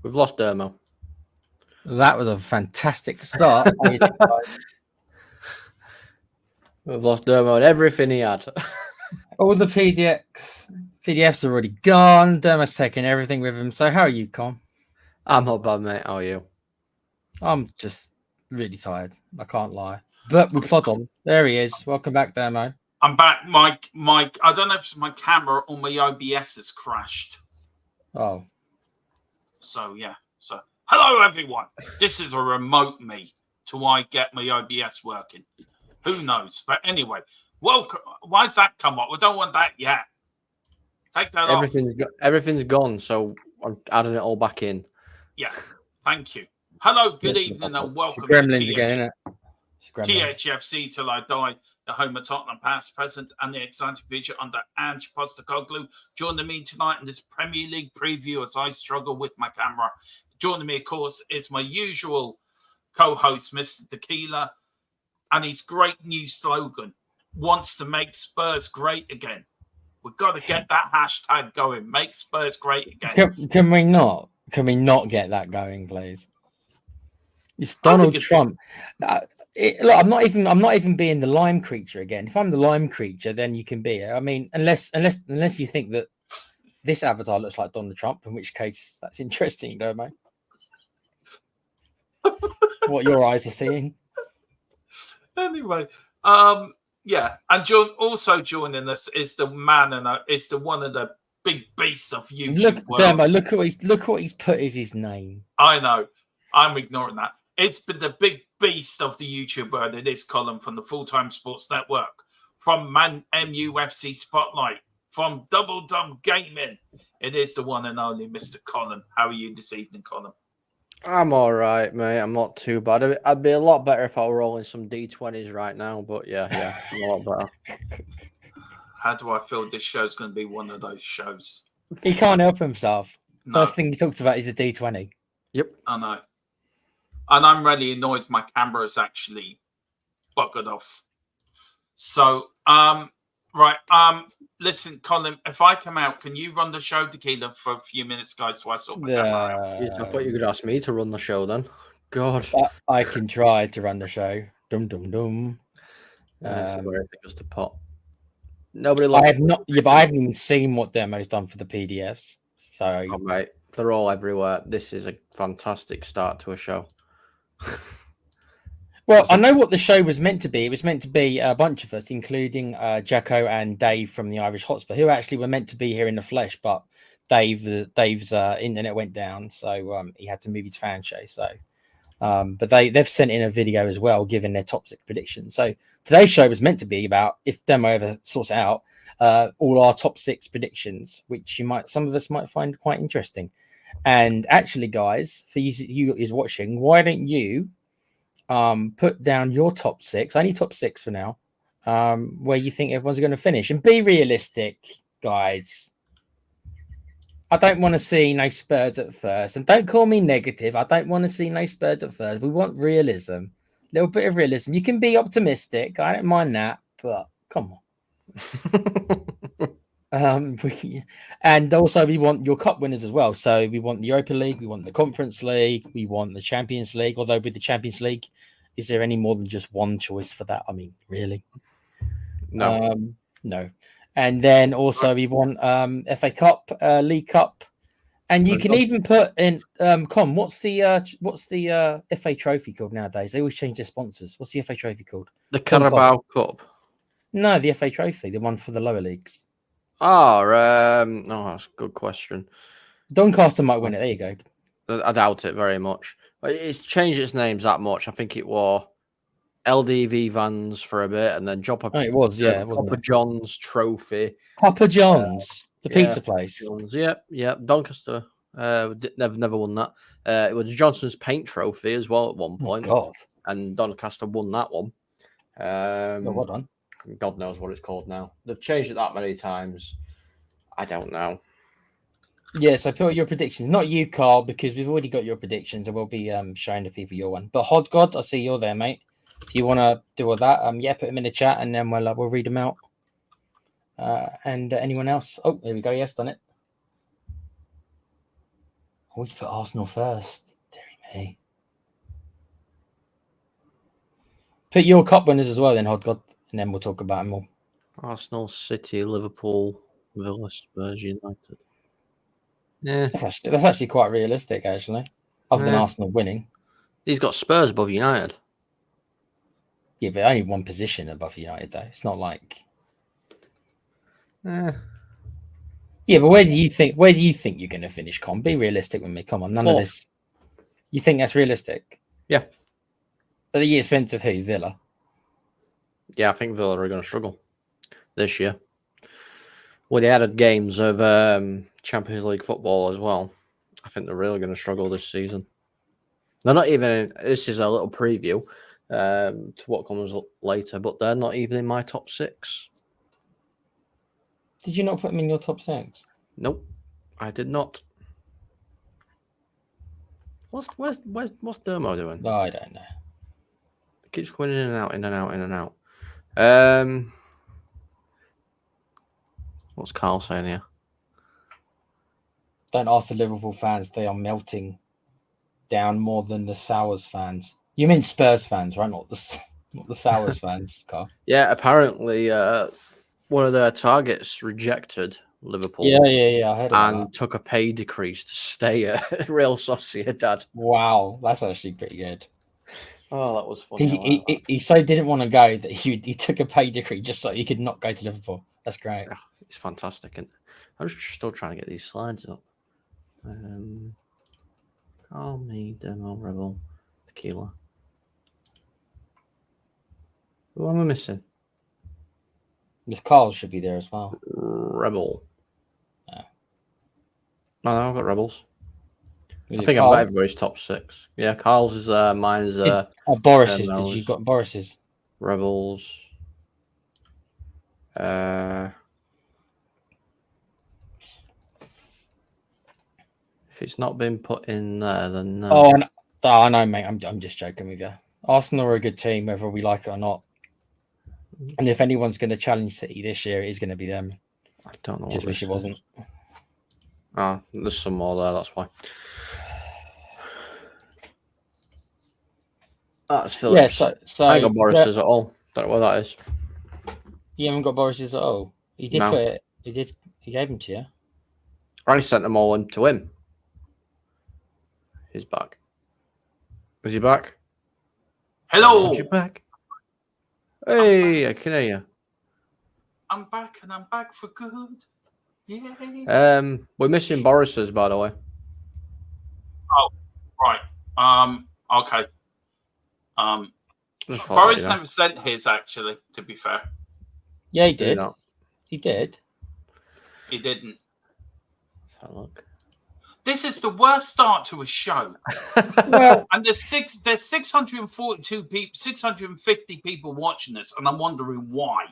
We've lost Dermo. That was a fantastic start. We've lost Dermo and everything he had. All the PDFs are already gone. Dermo's taking everything with him. So how are you, Con? I'm not bad, mate. How are you? I'm just really tired. I can't lie. But we plod on. There he is. Welcome back, Dermo. I'm back. My I don't know if it's my camera or my OBS has crashed. Oh. So yeah. So hello everyone. This is a remote me till I get my OBS working. Who knows? But anyway, welcome. Why's that come up? We don't want that yet. Take that off. Everything's gone, so I'm adding it all back in. Yeah. Thank you. Hello, good evening, and welcome to Gremlins again, isn't it? THFC till I die, the home of Tottenham past, present, and the exciting future under Ange Postecoglou. Joining me tonight in this Premier League preview as I struggle with my camera. Joining me, of course, is my usual co-host, Mr. Tequila, and his great new slogan, wants to make Spurs great again. We've got to get that hashtag going, make Spurs great again. Can we not? Can we not get that going, please? It's Donald Trump. Look, I'm not even being the lime creature again. If I'm the lime creature, then you can be it. I mean, unless you think that this avatar looks like Donald Trump, in which case that's interesting, don't mate? What your eyes are seeing. Anyway, yeah, and also joining us is the man and is the one of the big beasts of YouTube. Look what he's put as his name. I know. I'm ignoring that. It's been the big beast of the YouTube world. It is Colin from the Full-Time Sports Network, from MUFC Spotlight, from Double Dumb Gaming. It is the one and only Mr. Colin. How are you this evening, Colin? I'm all right, mate. I'm not too bad. I'd be a lot better if I were rolling some D20s right now, but yeah, I'm a lot better. How do I feel this show's going to be one of those shows? He can't help himself. No. First thing he talks about is a D20. Yep. I know. And I'm really annoyed my camera is actually buggered off. So, right. Listen, Colin, if I come out, can you run the show, Tequila, for a few minutes, guys, so I sort my camera out? I thought you could ask me to run the show then. God. I can try to run the show. Dum dum dum. Where it goes to pot. Nobody. I have not. Yeah, but I haven't even seen what Demo's done for the PDFs. So, mate, they're all everywhere. This is a fantastic start to a show. Well, I know what the show was meant to be. It was meant to be a bunch of us, including Jacko and Dave from the Irish Hotspur, who actually were meant to be here in the flesh, but Dave's internet went down, so he had to move his fan show. So, but they've sent in a video as well, giving their top 6 predictions. So today's show was meant to be about, if Demo ever sorts it out, all our top 6 predictions, which some of us might find quite interesting. And actually, guys, for you is watching, why don't you put down your top 6, only top 6 for now, where you think everyone's going to finish, and be realistic, guys. I don't want to see no Spurs at first, and don't call me negative. I don't want to see no Spurs at first. We want realism, a little bit of realism. You can be optimistic. I don't mind that, but come on. And also we want your cup winners as well. So we want the Europa League, we want the Conference League, we want the Champions League. Although with the Champions League, is there any more than just one choice for that? I mean, really? No. No. And then also we want FA Cup, League Cup, and you can even put in what's the FA Trophy called nowadays? They always change their sponsors. What's the FA Trophy called? The Carabao Cup. No, the FA Trophy, the one for the lower leagues. That's a good question. Doncaster might win it. There you go. I doubt it very much. It's changed its names that much. I think it was LDV Vans for a bit, and then it was, yeah. Papa John's Trophy. Papa John's, the pizza place. John's, yeah. Doncaster never won that. It was Johnson's Paint Trophy as well at one point. Oh, God. And Doncaster won that one. Well done. God knows what it's called now. They've changed it that many times. I don't know. Yeah, so put your predictions. Not you, Carl, because we've already got your predictions, and we'll be showing the people your one. But Hod God, I see you're there, mate. If you want to do all that, put them in the chat, and then we'll read them out. And anyone else? Oh, there we go. Yes, done it. Always put Arsenal first. Deary me. Put your cup winners as well, then, Hodgod, and then we'll talk about them all. Arsenal, City, Liverpool, Villa, Spurs, United. Yeah, That's actually quite realistic, actually. Other than Yeah. Arsenal winning. he's got Spurs above United. Yeah, but only one position above United, though. It's not like. Yeah. Yeah, but where do you think you're going to finish, Con? Be realistic with me. Come on, none of Fourth. this. You think that's realistic? Yeah. At the expense of who? Villa. Yeah, I think Villa are going to struggle this year. With the added games of Champions League football as well, I think they're really going to struggle this season. They're not even. This is a little preview to what comes later, but they're not even in my top 6. Did you not put them in your top 6? Nope, I did not. What's Dermo doing? Oh, I don't know. It keeps going in and out, in and out, in and out. What's Carl saying here? Don't ask the Liverpool fans; they are melting down more than the Sours fans. You mean Spurs fans, right? Not the Sours fans, Carl. Yeah, apparently one of their targets rejected Liverpool. Yeah. I heard about and that. took a pay decrease to stay at Real Sociedad. Wow, that's actually pretty good. Oh, that was funny. He so didn't want to go that he took a pay decree just so he could not go to Liverpool. That's great. It's fantastic. And I'm just still trying to get these slides up. Call me Demo Rebel Tequila. Who am I missing? Miss Carl should be there as well. Rebel. Yeah. No, I've got Rebels. Is I it think I've Carl? got everybody's top 6. Yeah, Carl's is mine's Boris's. Did Demos. you got Boris's? Rebels. If it's not been put in there, then no. Oh, I know, mate. I'm just joking with you. Arsenal are a good team, whether we like it or not. And if anyone's going to challenge City this year, it is going to be them. I don't know. Just wish it wasn't. Ah, there's some more there. That's why. That's Phillips. Yeah, so I ain't got Boris's at all. Don't know what that is. You haven't got Boris's at all. He did No. put it. He did. He gave them to you. I sent them all in to him. He's back. Is he back? Hello. Is he back? Hey, I can hear you. I'm back and I'm back for good. Yay. We're missing Boris's, by the way. Oh, right. Okay. Just thought Boris that, you know. never sent his, actually, to be fair. Yeah, he Did he did. not? He did. He didn't. Let's have a look. This is the worst start to a show. Well, And there's 642 people, 650 people watching this, and I'm wondering why.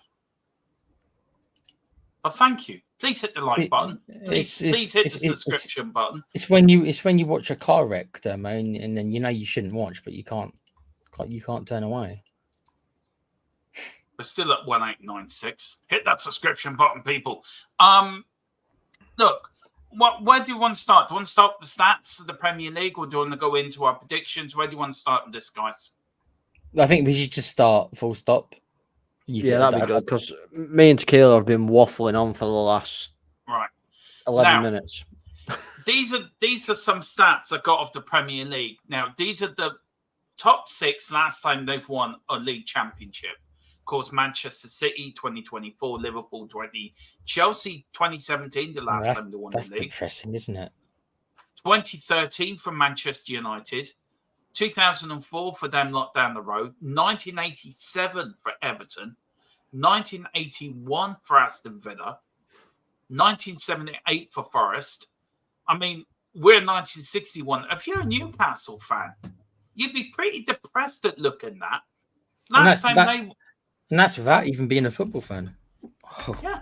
But thank you. Please hit the like button. Please hit the subscription button. It's when you watch a car wreck, and then you know you shouldn't watch, but you can't turn away. We're still at 1896. Hit that subscription button, people. Look, where do you want to start? Do you want to start with the stats of the Premier League, or do you want to go into our predictions? Where do you want to start with this, guys? I think we should just start full stop. Yeah, that'd be good, because me and Tequila have been waffling on for the last 11 minutes. These are some stats I got off the Premier League. Now, these are the top 6 last time they've won a league championship. Of course, Manchester City 2024, Liverpool 20, Chelsea 2017, the last time they won the league. That's depressing, isn't it? 2013 for Manchester United, 2004 for them lot down the road, 1987 for Everton, 1981 for Aston Villa, 1978 for Forest. I mean, we're 1961. If you're a Newcastle fan, you'd be pretty depressed at looking at that. And that's without even being a football fan. Oh. Yeah.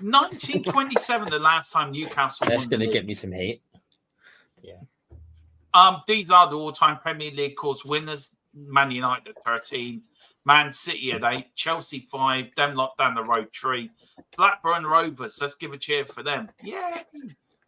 1927, the last time Newcastle That's won going the to league. get me some heat. Yeah. These are the all-time Premier League course winners. Man United 13, Man City at 8, Chelsea 5, them lot down the road 3, Blackburn Rovers, let's give a cheer for them. Yeah.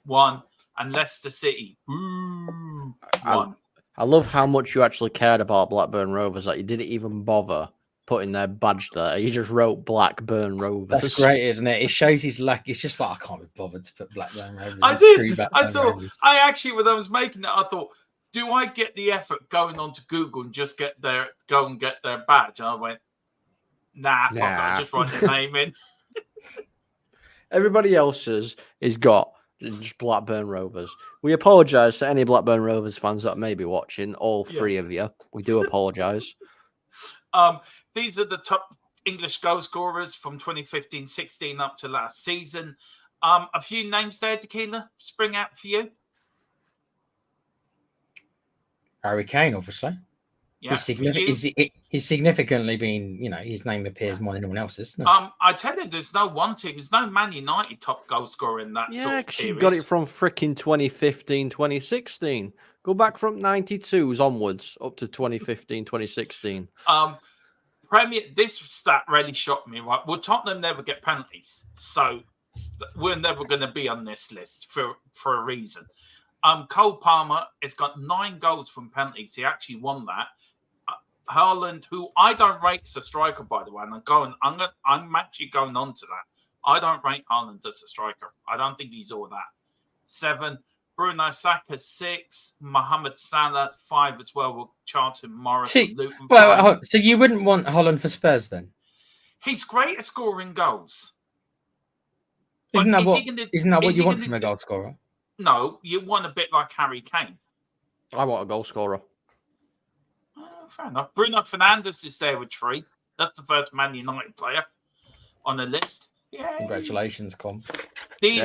1. and Leicester City. Ooh, won. I love how much you actually cared about Blackburn Rovers. Like you didn't even bother putting their badge there. You just wrote Blackburn Rovers. That's great, isn't it? It shows his lack. It's just like I can't be bothered to put Blackburn Rovers. I and did. screw Blackburn I thought. Rovers. I actually, when I was making it, I thought, do I get the effort going onto Google and just go and get their badge? And I went, nah. Fuck it, I'll just write the name in. Everybody else's is got just Blackburn Rovers. We apologise to any Blackburn Rovers fans that may be watching. All three of you. We do apologise. These are the top English goal scorers from 2015-16 up to last season. A few names there, Tequila, spring out for you. Harry Kane, obviously. Yeah, he's significantly been, his name appears more than anyone else's. No? I tell you, there's no one team. There's no Man United top goal scorer in that sort of period. You got it from freaking 2015, 2016. Go back from 92s onwards up to 2015, 2016. This stat really shocked me. Right? Well, Tottenham never get penalties, so we're never going to be on this list for a reason. Cole Palmer has got 9 goals from penalties. He actually won that. Haaland, who I don't rate as a striker, by the way, and I'm actually going on to that. I don't rate Haaland as a striker. I don't think he's all that. 7. Bruno Saka 6. Mohamed Salah 5 as well with Charlton Morris. Luton. Well, so you wouldn't want Haaland for Spurs then? He's great at scoring goals. Isn't that what you want from a goal scorer? No, you want a bit like Harry Kane. I want a goal scorer. Fair enough. Bruno Fernandes is there with 3. That's the first Man United player on the list. Yay. Congratulations, Com.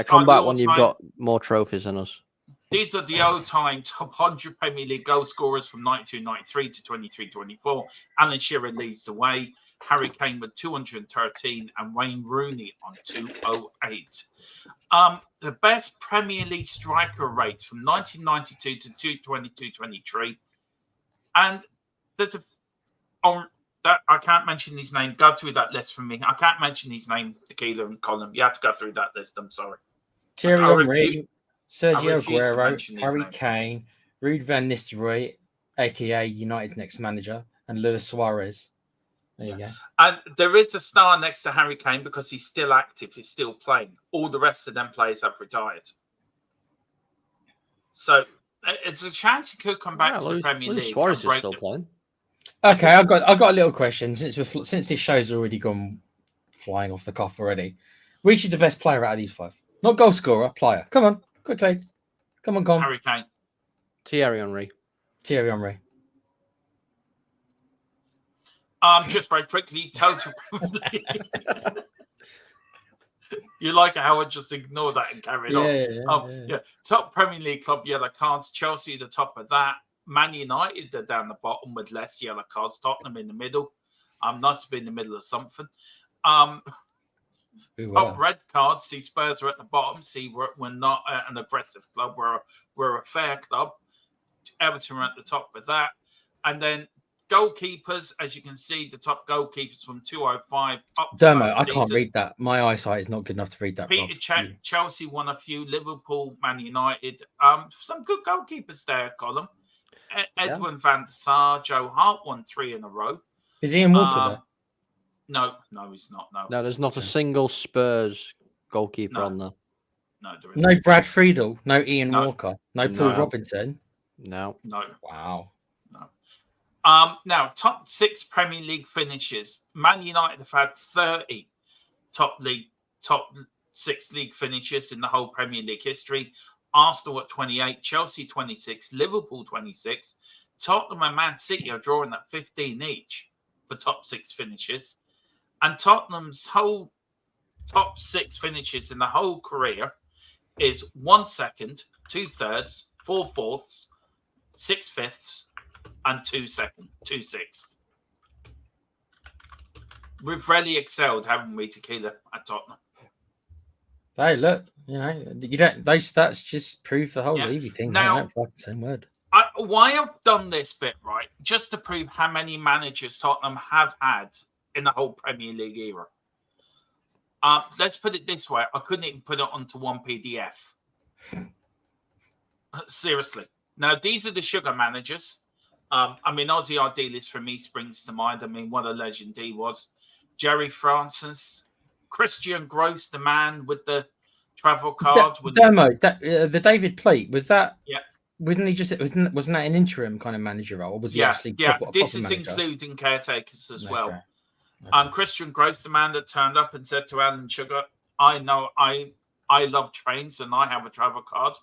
Come back when you've got more trophies than us. These are the all-time top 100 Premier League goal scorers from 92-93 to 23-24. Alan Shearer leads the way. Harry Kane with 213 and Wayne Rooney on 208. The best Premier League striker rates from 1992 to 2022-23. And there's I can't mention his name. Go through that list for me. I can't mention his name, Tequila and Colin. You have to go through that list. I'm sorry. Thierry Henry, Sergio Aguero, Harry Kane, Ruud van Nistelrooy, a.k.a. United's next manager, and Luis Suarez. There you go. And there is a star next to Harry Kane because he's still active. He's still playing. All the rest of them players have retired. So it's a chance he could come back to the Premier League. Suarez is still playing. Okay, I've got a little question since this show's already gone flying off the cuff already. Which is the best player out of these 5? Not goal scorer, player. Come on, quickly. Come on, Harry Kane. Thierry Henry. Just very quickly, total. You like how I just ignored that and carried on. Yeah. Top Premier League club yellow cards. Chelsea the top of that. Man United are down the bottom with less yellow cards. Tottenham in the middle. Nice to be in the middle of something. Top red cards. See, Spurs are at the bottom. See, we're not an aggressive club. We're a fair club. Everton are at the top of that. And then goalkeepers, as you can see, the top goalkeepers from 205 up. Dermo, I can't read that. My eyesight is not good enough to read that. Chelsea won a few. Liverpool, Man United. Some good goalkeepers there, Colin. Edwin van der Sar, Joe Hart won 3 in a row. Is Ian Walker there? No, he's not. No, there's not a single Spurs goalkeeper on there. No, there isn't. No Brad Friedel, no Ian Walker, no Paul Robinson. No. Wow. No. Now, top 6 Premier League finishes. Man United have had 30 top 6 league finishes in the whole Premier League history. Arsenal at 28, Chelsea 26, Liverpool 26. Tottenham and Man City are drawing at 15 each for top 6 finishes. And Tottenham's whole top 6 finishes in the whole career is 1 second, 2 thirds, 4 fourths, 6 fifths, and 2 sixths. We've really excelled, haven't we, Tequila, at Tottenham? Hey, look, you don't. Those stats just prove the whole Levy thing. Now, same word. Why I've done this bit right, just to prove how many managers Tottenham have had in the whole Premier League era. Let's put it this way: I couldn't even put it onto one PDF. Seriously. Now, these are the sugar managers. I mean, Aussie Idealist for me springs to mind. I mean, what a legend he was. Jerry Francis, Christian Gross, the man with the travel card. The David Pleat, was that? Yeah. Wasn't he just? Wasn't that an interim kind of manager role? Or was he actually? This is manager? including caretakers as well. Okay. Christian Gross, the man that turned up and said to Alan Sugar, "I know I love trains and I have a travel card."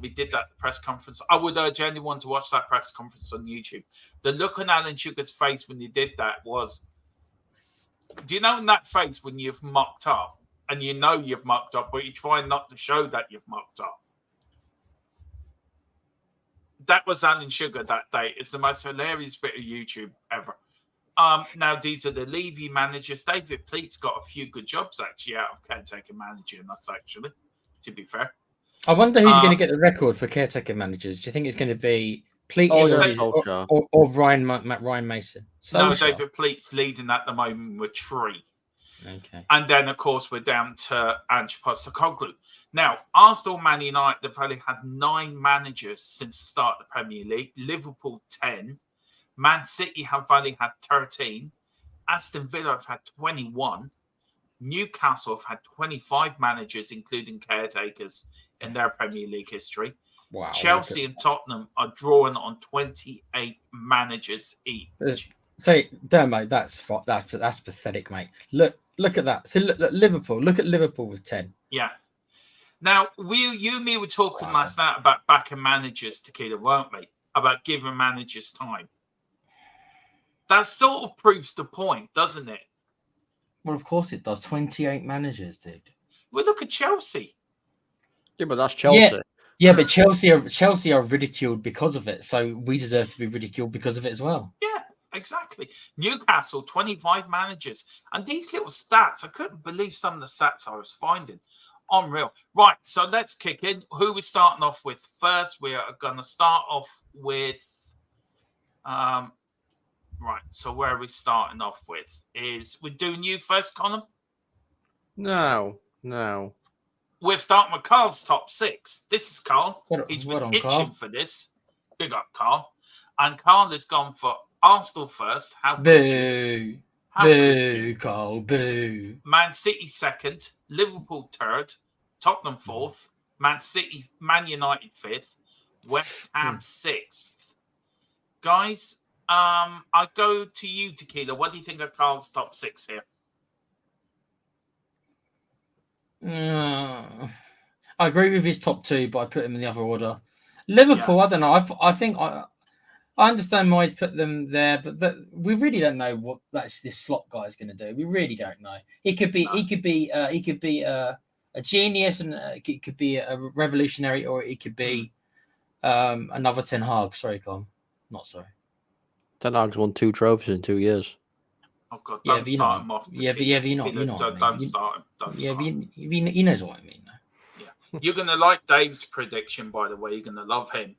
We did that at the press conference. I would urge anyone to watch that press conference on YouTube. The look on Alan Sugar's face when you did that was, do you know in that face when you've mucked up and you know you've mucked up, but you try not to show that you've mucked up? That was Alan Sugar that day. It's the most hilarious bit of YouTube ever. Now, these are the Levy managers. David Pleat's got a few good jobs, actually, out of caretaker manager, and that's actually, to be fair. I wonder who's going to get the record for caretaker managers. Do you think it's going to be Pleat or Ryan Mason? No, David Pleat's leading at the moment with 3. Okay. And then, of course, we're down to Ange Postecoglou. Now, Arsenal, Man United have only had 9 managers since the start of the Premier League. Liverpool, 10. Man City have only had 13. Aston Villa have had 21. Newcastle have had 25 managers, including caretakers, in their Premier League history. Wow. Chelsea and Tottenham are drawing on 28 managers each. So, Dermo, that's pathetic, mate. Look at that. So look Liverpool. Look at Liverpool with 10. Yeah. Now, you and me were talking last night about backing managers, Tequila, weren't we? About giving managers time. That sort of proves the point, doesn't it? Well, of course it does. 28 managers, dude. Well, look at Chelsea. Yeah, but that's Chelsea. Yeah, but Chelsea are ridiculed because of it. So we deserve to be ridiculed because of it as well. Yeah, exactly. Newcastle, 25 managers. And these little stats, I couldn't believe some of the stats I was finding. Unreal. Right, so let's kick in. Who we're starting off with first? We are going to start off with... right, so where are we starting off with? Is we doing you first, Colin? No. We're starting with Carl's top 6. This is Carl. He's been itching Carl? for this. Big up, Carl. And Carl has gone for Arsenal first. How boo. Boo, Carl. Boo. Man City second. Liverpool third. Tottenham fourth. Man United fifth. West Ham sixth. Guys, I go to you, Tequila. What do you think of Carl's top 6 here? I agree with his top 2, but I put him in the other order. Liverpool, I don't know. I think I understand why he's put them there, but we really don't know what this slot guy is going to do. We really don't know. He could be a genius, and it could be a revolutionary, or it could be another Ten Hag. Sorry, Colin. Not sorry. Ten Hag's won 2 trophies in 2 years. Oh God! Don't start him off. But you're not. Don't start him. He knows what I mean. Yeah, you're gonna like Dave's prediction, by the way. You're gonna love him.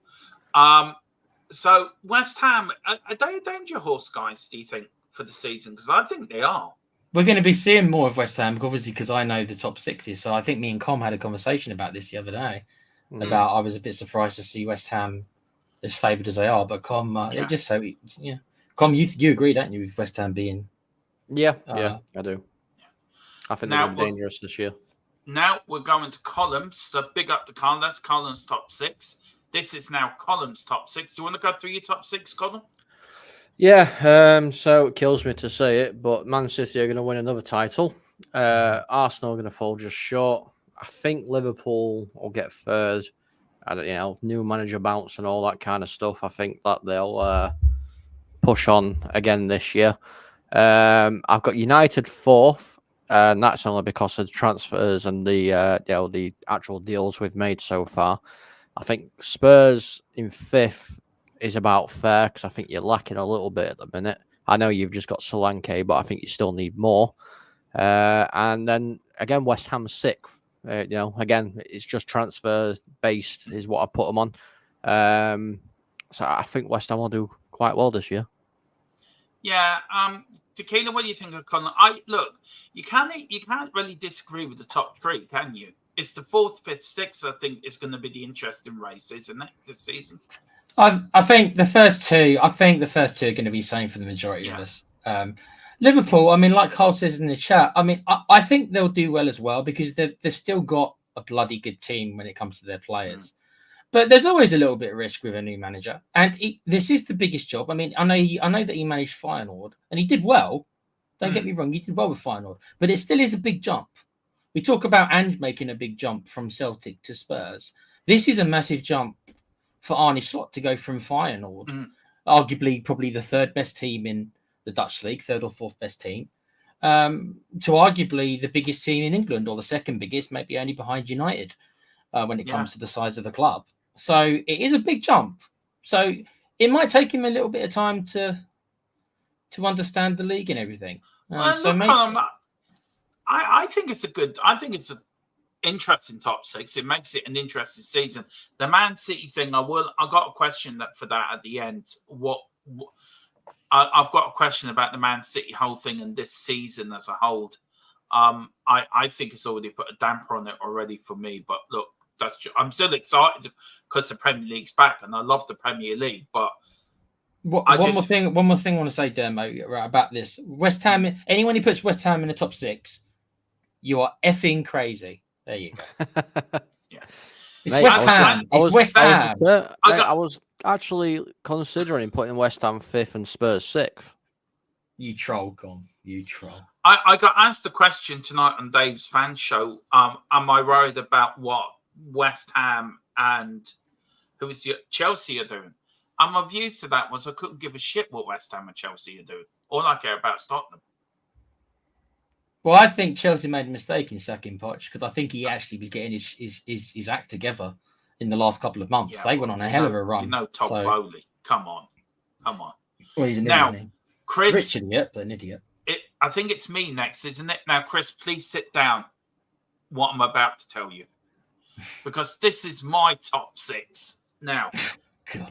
So West Ham, are they a danger horse, guys? Do you think for the season? Because I think they are. We're going to be seeing more of West Ham, obviously, because I know the top 6s. So I think me and Com had a conversation about this the other day. About I was a bit surprised to see West Ham as favoured as they are, but Com, Com, you agree, don't you, with West Ham being? Yeah, I do. I think they're going to be dangerous this year. Now we're going to columns. So big up to Colin. That's Colin's top 6. This is now Colin's top 6. Do you want to go through your top 6, Colin? Yeah, so it kills me to say it, but Man City are going to win another title. Arsenal are going to fall just short. I think Liverpool will get third. New manager bounce and all that kind of stuff. I think that they'll push on again this year. I've got United 4th, and that's only because of the transfers and the actual deals we've made so far. I think Spurs in 5th is about fair, because I think you're lacking a little bit at the minute. I know you've just got Solanke, but I think you still need more. And then again, West Ham 6th. Again, it's just transfer based is what I put them on. So I think West Ham will do quite well this year. Yeah. Tequila, what do you think of Colin? Look, you can't really disagree with the top 3, can you? it's the 4th, 5th, 6th. I think is going to be the interesting race, isn't it, this season? I think the first two. I think the first two are going to be the same for the majority of us. Liverpool. I mean, like Carl says in the chat. I mean, I think they'll do well as well because they've still got a bloody good team when it comes to their players. But there's always a little bit of risk with a new manager, and this is the biggest job. I mean, I know that he managed Feyenoord, and he did well. Don't get me wrong, he did well with Feyenoord, but it still is a big jump. We talk about Ange making a big jump from Celtic to Spurs. This is a massive jump for Arne Slot to go from Feyenoord, arguably probably the 3rd best team in the Dutch league, 3rd or 4th best team, to arguably the biggest team in England, or the 2nd biggest, maybe only behind United when it comes to the size of the club. So it is a big jump. So it might take him a little bit of time to understand the league and everything. I think it's an interesting top 6. It makes it an interesting season. The Man City thing, I got a question for that at the end. I've got a question about the Man City whole thing and this season as a whole. I think it's already put a damper on it already for me. But look, I'm still excited because the Premier League's back, and I love the Premier League. But one more thing I want to say, Dermo, about this. West Ham. Anyone who puts West Ham in the top 6, you are effing crazy. There you go. Yeah, it's Mate, West Ham. It's West Ham. I was actually considering putting West Ham 5th and Spurs 6th. You troll, gone. You troll. I got asked a question tonight on Dave's fan show. Am I worried about what West Ham and Chelsea are doing? And my views to that was I couldn't give a shit what West Ham and Chelsea are doing. All I care about is Tottenham. Well, I think Chelsea made a mistake in sacking Poch because I think he actually was getting his act together in the last couple of months. Yeah, they went on a hell of a run. Todd Bowley. Come on. Well, he's an idiot. Chris, rich idiot, but an idiot. I think it's me next, isn't it? Now, Chris, please sit down. What I'm about to tell you, because this is my top 6. Now,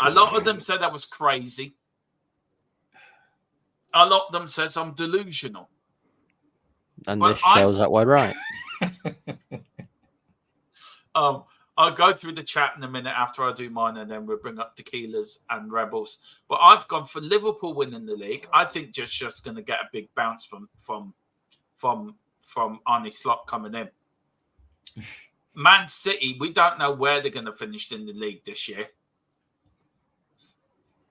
a lot of them said I was crazy. A lot of them says I'm delusional. And this shows that we're right. I'll go through the chat in a minute after I do mine, and then we'll bring up Tequilas and Rebels. But I've gone for Liverpool winning the league. I think just going to get a big bounce from Arne Slot coming in. Man City, we don't know where they're going to finish in the league this year.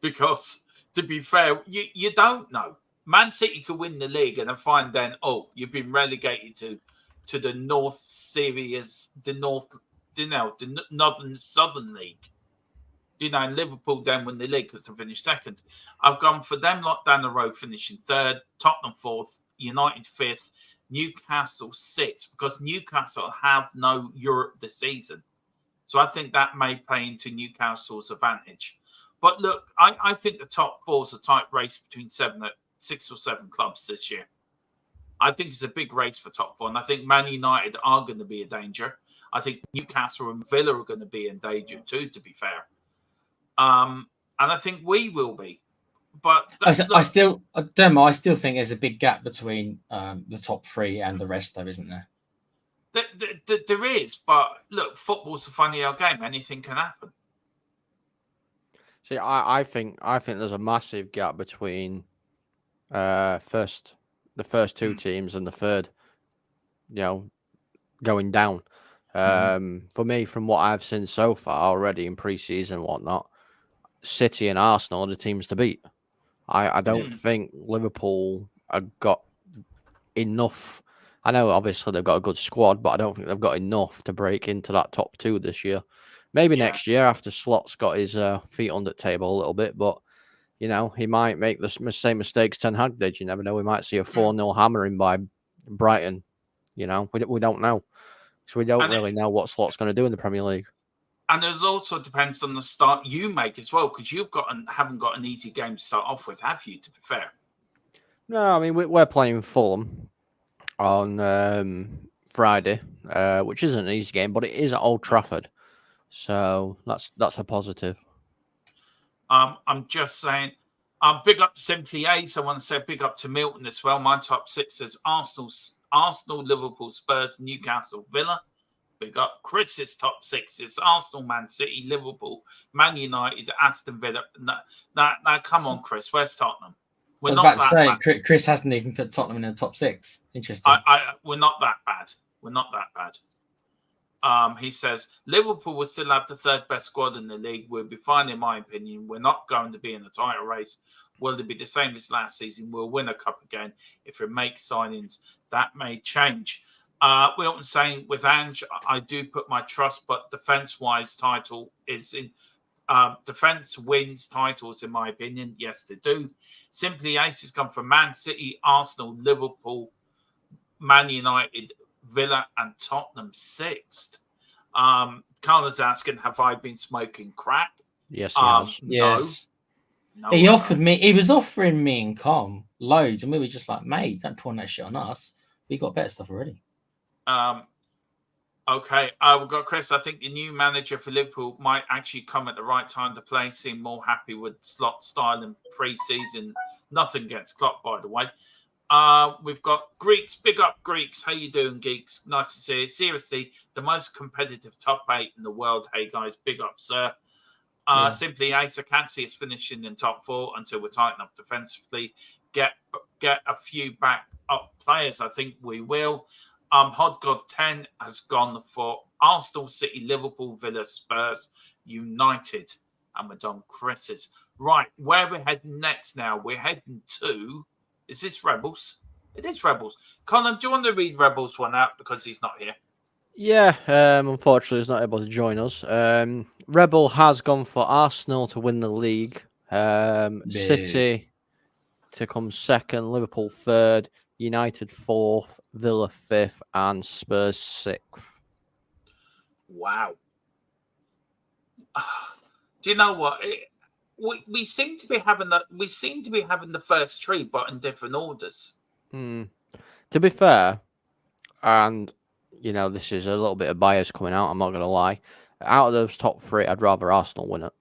Because, to be fair, you don't know. Man City could win the league and then find then, you've been relegated to the North Series, the Northern Southern League. And Liverpool then win the league because they finished 2nd. I've gone for them lot down the road finishing 3rd, Tottenham 4th, United 5th, Newcastle 6th, because Newcastle have no Europe this season. So I think that may play into Newcastle's advantage. But look, I think the top 4 is a tight race between 6 or 7 clubs this year. I think it's a big race for top 4. And I think Man United are going to be a danger. I think Newcastle and Villa are going to be in danger too, to be fair. And I think we will be. But I still think there's a big gap between the top 3 and the rest, though, isn't there? There is. But look, football's a funny old game. Anything can happen. See, I think there's a massive gap between the first 2 teams and the 3rd, going down. For me, from what I've seen so far already in pre-season and whatnot, City and Arsenal are the teams to beat. I don't think Liverpool have got enough. I know obviously they've got a good squad, but I don't think they've got enough to break into that top 2 this year. Maybe next year after Slot's got his feet under the table a little bit, but he might make the same mistakes Ten Hag did. You never know. We might see a 4-0 hammering by Brighton. We don't know. So we don't really know what Slot's going to do in the Premier League. And it also depends on the start you make as well, because haven't got an easy game to start off with, have you, to be fair? No, I mean, we're playing Fulham on Friday, which isn't an easy game, but it is at Old Trafford. So that's a positive. I'm just saying, big up to Simply Ace. I want to say big up to Milton as well. My top 6 is Arsenal, Liverpool, Spurs, Newcastle, Villa. Big up. Chris's top 6 is Arsenal, Man City, Liverpool, Man United, Aston Villa. Now, come on, Chris. Where's Tottenham? I was about to say, Chris hasn't even put Tottenham in the top 6. Interesting. We're not that bad. We're not that bad. He says, Liverpool will still have the 3rd best squad in the league. We'll be fine, in my opinion. We're not going to be in the title race. Will it be the same as last season? We'll win a cup again. If it makes signings, that may change. Wilton saying, with Ange, I do put my trust, but defence-wise title is in... defence wins titles, in my opinion. Yes, they do. Simply Aces come from Man City, Arsenal, Liverpool, Man United, Villa, and Tottenham 6th. Carla's asking, have I been smoking crack? Yes, he has. Yes. No, he was offering me and Com loads, and we were just like, mate, don't pawn that shit on us. We got better stuff already. Okay, we've got Chris. I think the new manager for Liverpool might actually come at the right time to play. Seem more happy with slot style in pre-season. Nothing against Klopp, by the way. We've got Greeks. Big up, Greeks. How you doing, geeks? Nice to see you. Seriously, the most competitive top 8 in the world. Hey, guys, big up, sir. Simply Ace, I can't see us finishing in top 4 until we tighten up defensively. Get a few back up players. I think we will. Hot God 10 has gone for Arsenal, City, Liverpool, Villa, Spurs, United, and we're done Chris's. Right, where we're heading next now? We're heading to... Is this Rebels? It is Rebels. Colin, do you want to read Rebels one out because he's not here? Yeah, unfortunately he's not able to join us. Rebel has gone for Arsenal to win the league. City to come 2nd, Liverpool 3rd, United 4th, Villa 5th, and Spurs 6th. Wow. Do you know what? We seem to be having the first 3, but in different orders. To be fair, and this is a little bit of bias coming out, I'm not gonna lie. Out of those top 3, I'd rather Arsenal win it.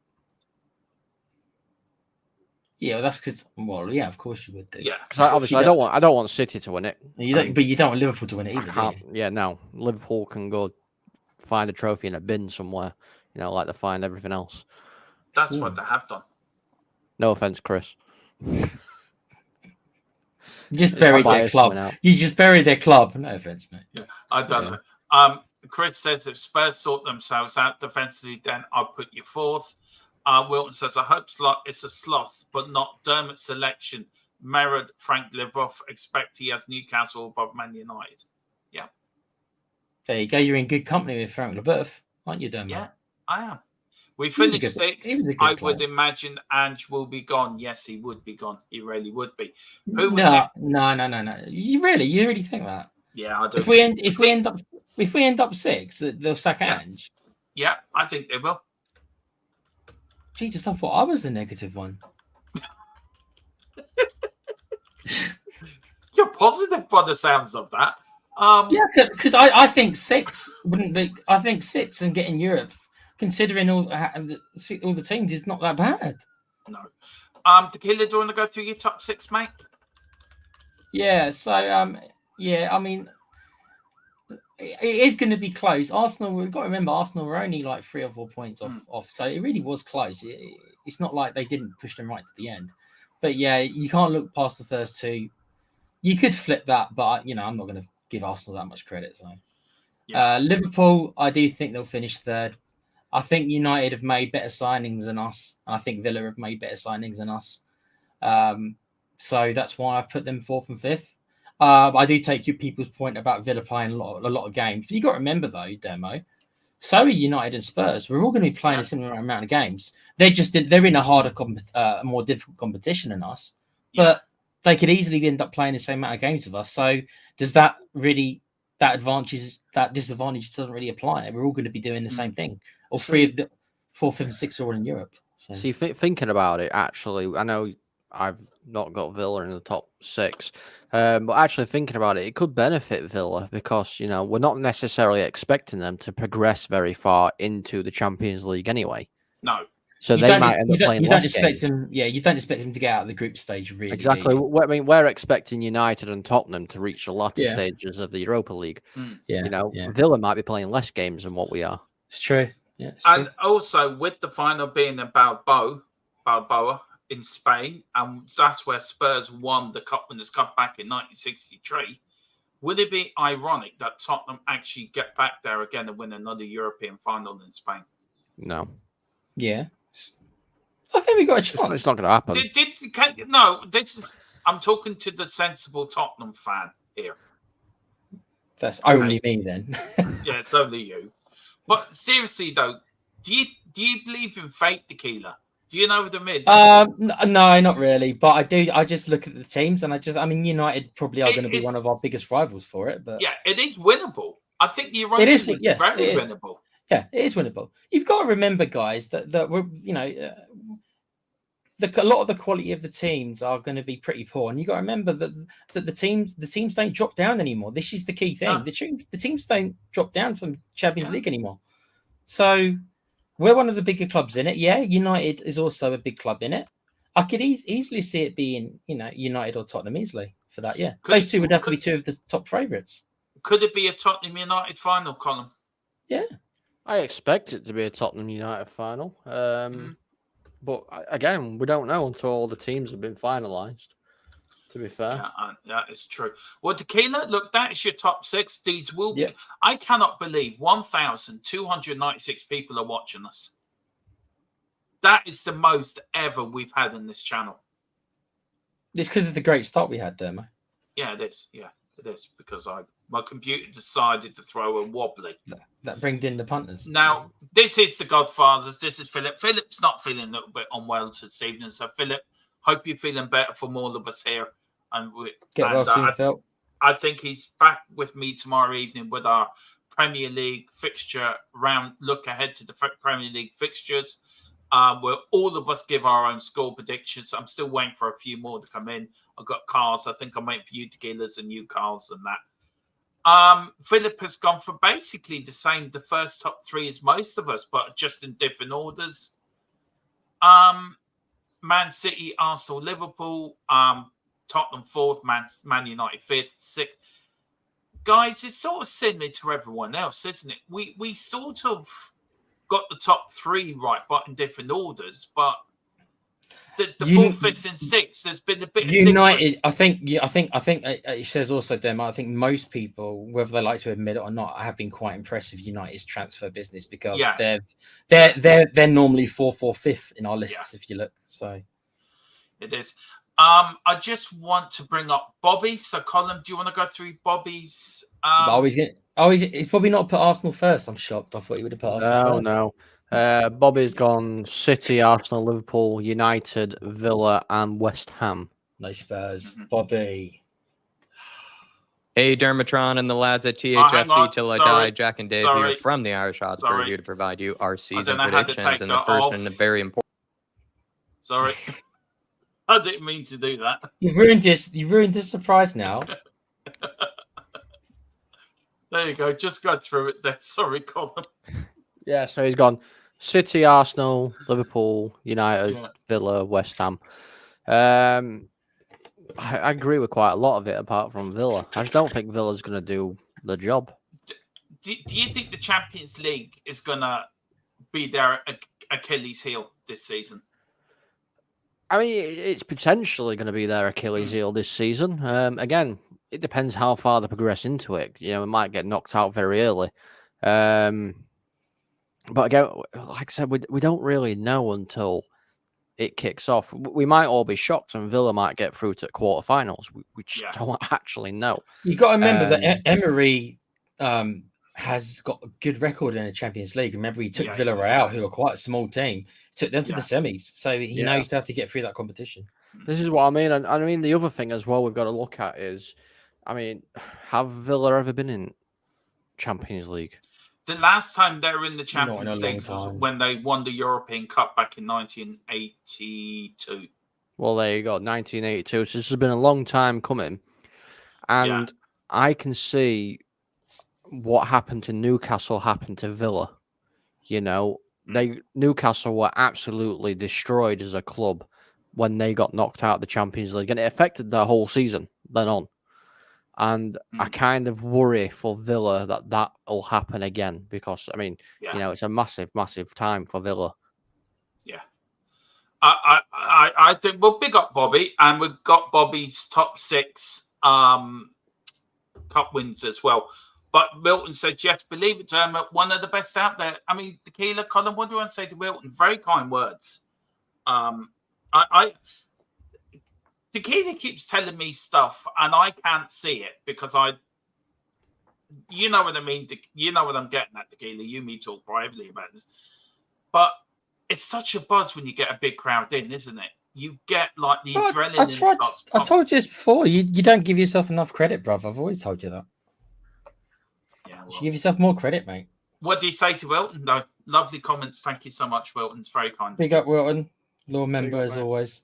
Yeah, well, that's because. Well, yeah, of course you would do. Yeah, because obviously I don't want City to win it. But you don't want Liverpool to win it either. Yeah, no. Liverpool can go find a trophy in a bin somewhere. Like they find everything else. That's what they have done. No offense, Chris. You just buried their club. You just buried their club. No offense, mate. Yeah, I don't know. Chris says if Spurs sort themselves out defensively, then I'll put you 4th. Wilton says, I hope it's a sloth, but not Dermot's selection. Merritt, Frank Livoff, expect he has Newcastle above Man United. Yeah. There you go. You're in good company with Frank Leboeuf, aren't you, Dermot? Yeah, I am. We finished 6th. I would imagine Ange will be gone. Yes, he would be gone. He really would be. No. You really think that? Yeah, I do. If we end up 6, they'll sack Ange. Yeah, I think they will. Jesus, I thought I was the negative one. You're positive by the sounds of that. Yeah, because I think 6 wouldn't be. I think 6 and getting Europe, considering all the teams, is not that bad. No. Tequila, do you want to go through your top 6, mate? Yeah. So I mean, it is going to be close. Arsenal, we've got to remember, Arsenal were only like 3 or 4 points off. So it really was close. It's not like they didn't push them right to the end. But yeah, you can't look past the first 2. You could flip that, but I'm not going to give Arsenal that much credit. So Liverpool, I do think they'll finish 3rd. I think United have made better signings than us. I think Villa have made better signings than us. So that's why I've put them 4th and 5th. I do take your people's point about Villa playing a lot of games. But you got to remember though, Demo. So are United and Spurs. We're all going to be playing a similar amount of games. They're in a harder, more difficult competition than us. But they could easily end up playing the same amount of games with us. So does that really that disadvantage doesn't really apply? We're all going to be doing the same thing. Or 3 of the 4th, 5th, and 6th are all in Europe. So. See, thinking about it, actually, I know I've not got Villa in the top 6, but actually thinking about it, it could benefit Villa because we're not necessarily expecting them to progress very far into the Champions League anyway. No. So they might end up playing less expect games. them. Yeah, you don't expect them to get out of the group stage, really. Exactly. I mean, we're expecting United and Tottenham to reach the latter Yeah. stages of the Europa League. Yeah, You know, yeah. Villa might be playing less games than what we are. It's true. Yeah, it's And true. also with the final being in Balboa in Spain, and that's where Spurs won the Cup Winners' Cup back in 1963. Would it be ironic that Tottenham actually get back there again and win another European final in Spain? No. Yeah. I think we got a chance. It's not going to happen. I'm talking to the sensible Tottenham fan here. That's only me then. Yeah, it's only you. But seriously though, do you believe in fate, Tequila? Do you know what I mean? No, not really. But I do. I just look at the teams, and I mean, United probably are going to be one of our biggest rivals for it. But yeah, it is winnable. I think you're right. It is. Very winnable. Yeah, it is winnable. You've got to remember, guys, that we're a lot of the quality of the teams are going to be pretty poor, and you got to remember that the teams don't drop down anymore. This is the key thing. No. The teams don't drop down from Champions League anymore. So we're one of the bigger clubs in it. Yeah, United is also a big club in it. I could easily see it being United or Tottenham easily for that. Yeah, those two would have to be two of the top favourites. Could it be a Tottenham United final, Colin? Yeah. I expect it to be a Tottenham United final. But again, we don't know until all the teams have been finalised, to be fair. Yeah, that is true. Well, Tequila, look, that is your top six. These will be. Yeah. I cannot believe 1,296 people are watching us. That is the most ever we've had in this channel. It's because of the great start we had, Dermo. Yeah, it is. Yeah, it is. Because my computer decided to throw a wobbly. That brings in the punters. Now, this is the Godfathers. This is Philip. Philip's not feeling a little bit unwell this evening. So, Philip, hope you're feeling better from all of us here. Get well soon, Phil. I think he's back with me tomorrow evening with our Premier League fixture round. Look ahead to the Premier League fixtures. Where all of us give our own score predictions. I'm still waiting for a few more to come in. I've got Carls. I think I'm waiting for you, Tequilas, and you, Carls, and that. Philip has gone for basically the first top three as most of us, but just in different orders. Man City, Arsenal, Liverpool, Tottenham fourth, Man United fifth, sixth. Guys, it's sort of similar to everyone else, isn't it? We sort of got the top three right, but in different orders. But the fourth, fifth, and sixth, there's been a bit United. I think it says also, Demo. I think most people, whether they like to admit it or not, have been quite impressed with United's transfer business because they're normally fourth or fifth in our lists if you look. So it is. I just want to bring up Bobby. So, Colin, do you want to go through Bobby's? He's probably not put Arsenal first. I'm shocked. I thought he would have put Arsenal first. No. Bobby's gone City, Arsenal, Liverpool, United, Villa, and West Ham. No Spurs. Bobby. Hey, Dermatron and the lads at THFC Till I Die. Jack and Dave here from the Irish Hotspur here to provide you our season predictions. And the first and the very important. Sorry. I didn't mean to do that. You've ruined this surprise now. There you go. Just go through it there. Sorry, Colin. Yeah, so he's gone City, Arsenal, Liverpool, United, Villa, West Ham. I agree with quite a lot of it apart from Villa. I just don't think Villa's going to do the job. Do you think the Champions League is going to be their Achilles heel this season? I mean, it's potentially going to be their Achilles heel this season. Again, it depends how far they progress into it. You know, we might get knocked out very early. But again, like I said, we don't really know until it kicks off. We might all be shocked and Villa might get through to quarterfinals. We just don't actually know. You've got to remember that Emery has got a good record in the Champions League. Remember, he took Villarreal, who are quite a small team, took them to the semis. So he knows how to get through that competition. This is what I mean. And I mean, the other thing as well we've got to look at is, I mean, have Villa ever been in Champions League? The last time they were in the Champions League was when they won the European Cup back in 1982. Well, there you go, 1982. So this has been a long time coming. And I can see what happened to Newcastle happened to Villa. You know, Newcastle were absolutely destroyed as a club when they got knocked out of the Champions League, and it affected their whole season then on. And I kind of worry for Villa that will happen again because, I mean, it's a massive, massive time for Villa. Yeah. I think we'll big up Bobby, and we've got Bobby's top 6 cup wins as well. But Milton says, yes, believe it, Dermot, one of the best out there. I mean, Tequila, Colin, what do you want to say to Milton? Very kind words. Tequila keeps telling me stuff, and I can't see it because you know what I mean. You know what I'm getting at, Tequila. You and me talk privately about this. But it's such a buzz when you get a big crowd in, isn't it? You get like the adrenaline. I told you this before. You don't give yourself enough credit, brother. I've always told you that. Yeah, you give yourself more credit, mate. What do you say to Wilton, though? Lovely comments. Thank you so much, Wilton. It's very kind. Big up, Wilton. Law member, as always.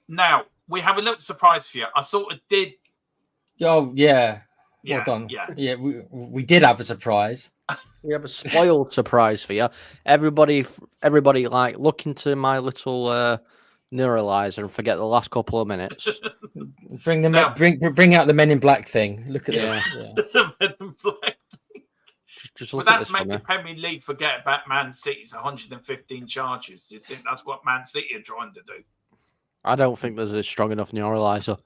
Now, we have a little surprise for you. I sort of did. Oh, yeah. Well done. Yeah, we did have a surprise. We have a spoiled surprise for you. Everybody, like, look into my little neuralizer and forget the last couple of minutes. Bring out the Men in Black thing. Look at this. Yeah. The Men in Black thing. Just look Would at that this make the Premier League forget about Man City's 115 charges? Do you think that's what Man City are trying to do? I don't think there's a strong enough neuralizer.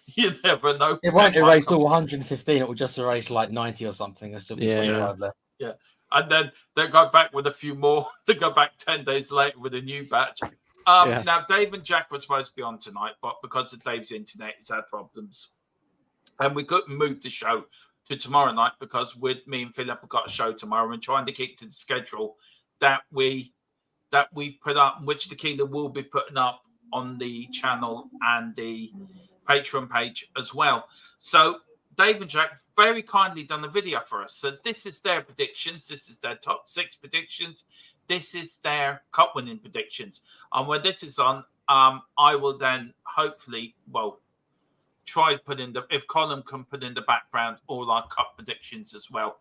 You never know. It won't erase all 115. It will just erase like 90 or something. There's still 25 left. Yeah. And then they go back with a few more. They go back 10 days later with a new batch. Now, Dave and Jack were supposed to be on tonight, but because of Dave's internet, he's had problems. And we couldn't move the show to tomorrow night because me and Philip have got a show tomorrow and trying to keep to the schedule that we've put up, which Tequila will be putting up on the channel and the Patreon page as well. So Dave and Jack very kindly done a video for us. So this is their predictions. This is their top 6 predictions. This is their cup winning predictions. And when this is on, I will then hopefully, try put in if Colin can put in the background all our cup predictions as well.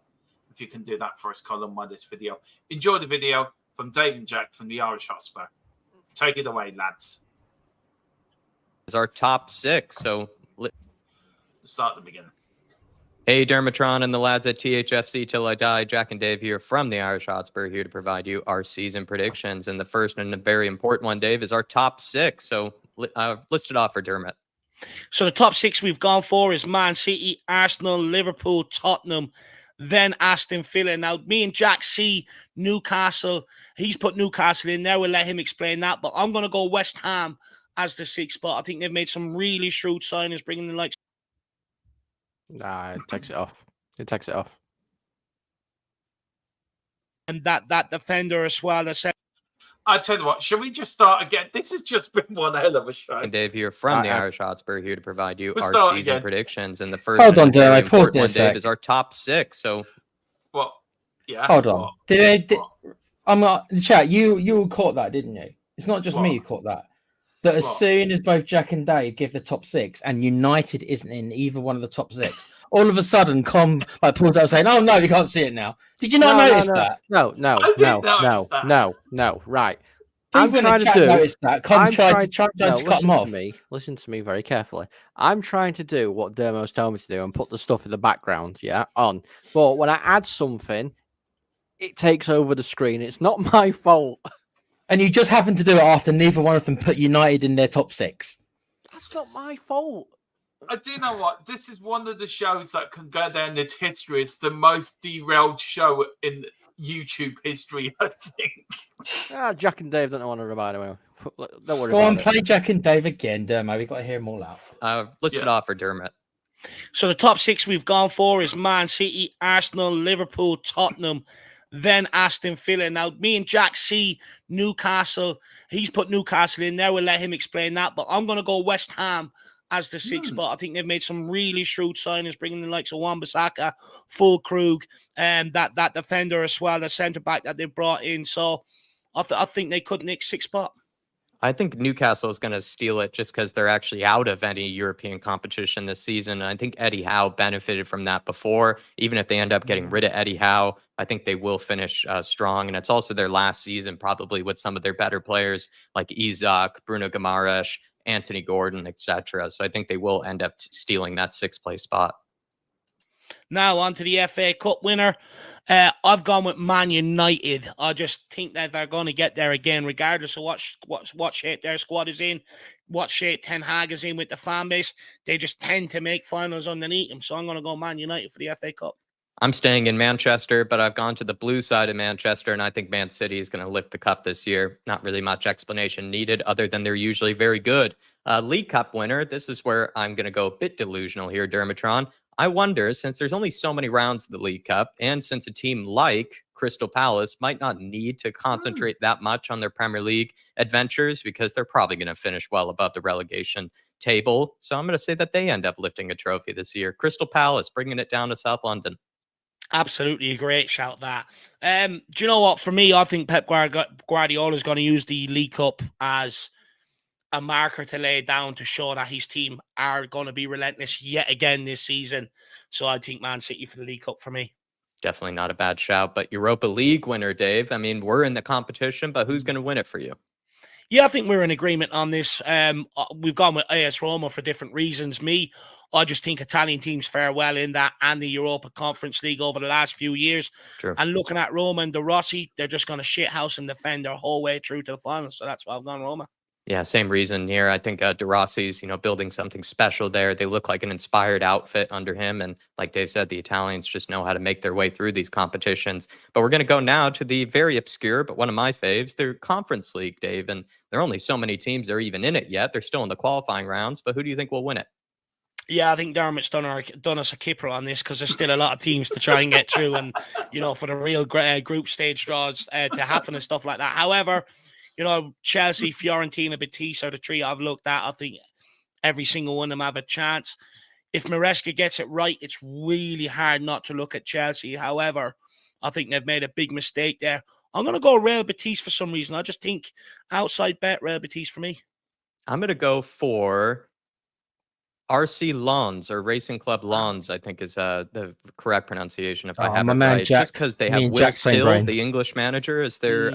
If you can do that for us, Colin, while this video. Enjoy the video from Dave and Jack from the Irish Hotspur. Take it away, lads. Is our top 6. So let's start at the beginning. Hey, Dermatron and the lads at THFC Till I Die. Jack and Dave here from the Irish Hotspur, here to provide you our season predictions. And the first and a very important one, Dave, is our top 6. So list it off for Dermot. So the top 6 we've gone for is Man City, Arsenal, Liverpool, Tottenham, then Aston Villa. Now, me and Jack see Newcastle. He's put Newcastle in there. We'll let him explain that. But I'm going to go West Ham as the 6th spot. I think they've made some really shrewd signings, bringing in like. Nah, it takes it off. It takes it off. And that defender as well. I tell you what, shall we just start again? This has just been one hell of a show. And Dave here from the Irish Hotspur, here to provide you our season predictions. And the first hold on, Dave. I paused this. Dave is our top 6. So what? Yeah. Hold on. I'm not chat. You caught that, didn't you? It's not just me who caught that. That as soon as both Jack and Dave give the top 6 and United isn't in either one of the top 6, all of a sudden, pulls out saying, "Oh no, you can't see it now." Did you not notice that? No. Right. I'm trying to notice that. Tried to cut them off. Listen to me very carefully. I'm trying to do what Dermo's telling me to do and put the stuff in the background, on. But when I add something, it takes over the screen. It's not my fault. And you just happen to do it after neither one of them put United in their top 6. That's not my fault. I do know what. This is one of the shows that can go down in history. It's the most derailed show in YouTube history, I think. Jack and Dave don't want to remind him. Don't worry. Go on, play Jack and Dave again, Dermo. We've got to hear them all out. List it off for Dermot. So the top 6 we've gone for is Man City, Arsenal, Liverpool, Tottenham, then Aston Villa. Now, me and Jack see Newcastle. He's put Newcastle in there. We'll let him explain that. But I'm going to go West Ham as the 6th spot. I think they've made some really shrewd signings, bringing in the likes of Wan-Bissaka, Fulkrug, and that defender as well, the centre-back that they've brought in. So I think they could nick 6th spot. I think Newcastle is going to steal it just because they're actually out of any European competition this season. And I think Eddie Howe benefited from that before. Even if they end up getting rid of Eddie Howe, I think they will finish strong. And it's also their last season, probably with some of their better players like Isak, Bruno Guimaraes, Anthony Gordon, etc. So I think they will end up stealing that 6th place spot. Now on to the FA Cup winner. I've gone with Man United. I just think that they're going to get there again, regardless of what shape their squad is in, what shape Ten Hag is in with the fan base. They just tend to make finals underneath them. So I'm going to go Man United for the FA Cup. I'm staying in Manchester, but I've gone to the blue side of Manchester, and I think Man City is going to lift the cup this year. Not really much explanation needed other than they're usually very good. League Cup winner, this is where I'm going to go a bit delusional here, Dermatron. I wonder, since there's only so many rounds of the League Cup, and since a team like Crystal Palace might not need to concentrate that much on their Premier League adventures because they're probably going to finish well above the relegation table. So I'm going to say that they end up lifting a trophy this year. Crystal Palace, bringing it down to South London. Absolutely a great shout, that. Do you know what? For me, I think Pep Guardiola is going to use the League Cup as a marker to lay down to show that his team are going to be relentless yet again this season. So I think Man City for the League Cup for me. Definitely not a bad shout, but Europa League winner, Dave. I mean, we're in the competition, but who's going to win it for you? Yeah, I think we're in agreement on this. We've gone with AS Roma for different reasons. I just think Italian teams fare well in that and the Europa Conference League over the last few years. True. And looking at Roma and De Rossi, they're just going to shithouse and defend their whole way through to the final. So that's why I've gone Roma. Yeah, same reason here. I think De Rossi's, building something special there. They look like an inspired outfit under him. And like Dave said, the Italians just know how to make their way through these competitions. But we're going to go now to the very obscure, but one of my faves, their Conference League, Dave. And there are only so many teams that are even in it yet. They're still in the qualifying rounds. But who do you think will win it? Yeah, I think Dermot's done us a kipper on this because there's still a lot of teams to try and get through. And, for the real group stage draws to happen and stuff like that. However, Chelsea, Fiorentina, Betis are the three I've looked at. I think every single one of them have a chance. If Maresca gets it right, it's really hard not to look at Chelsea. However, I think they've made a big mistake there. I'm going to go Real Betis for some reason. I just think outside bet Real Betis for me. I'm going to go for RC Lens, or Racing Club Lens, I think is the correct pronunciation if I have it right. Just because they have Will Still, the English manager, as their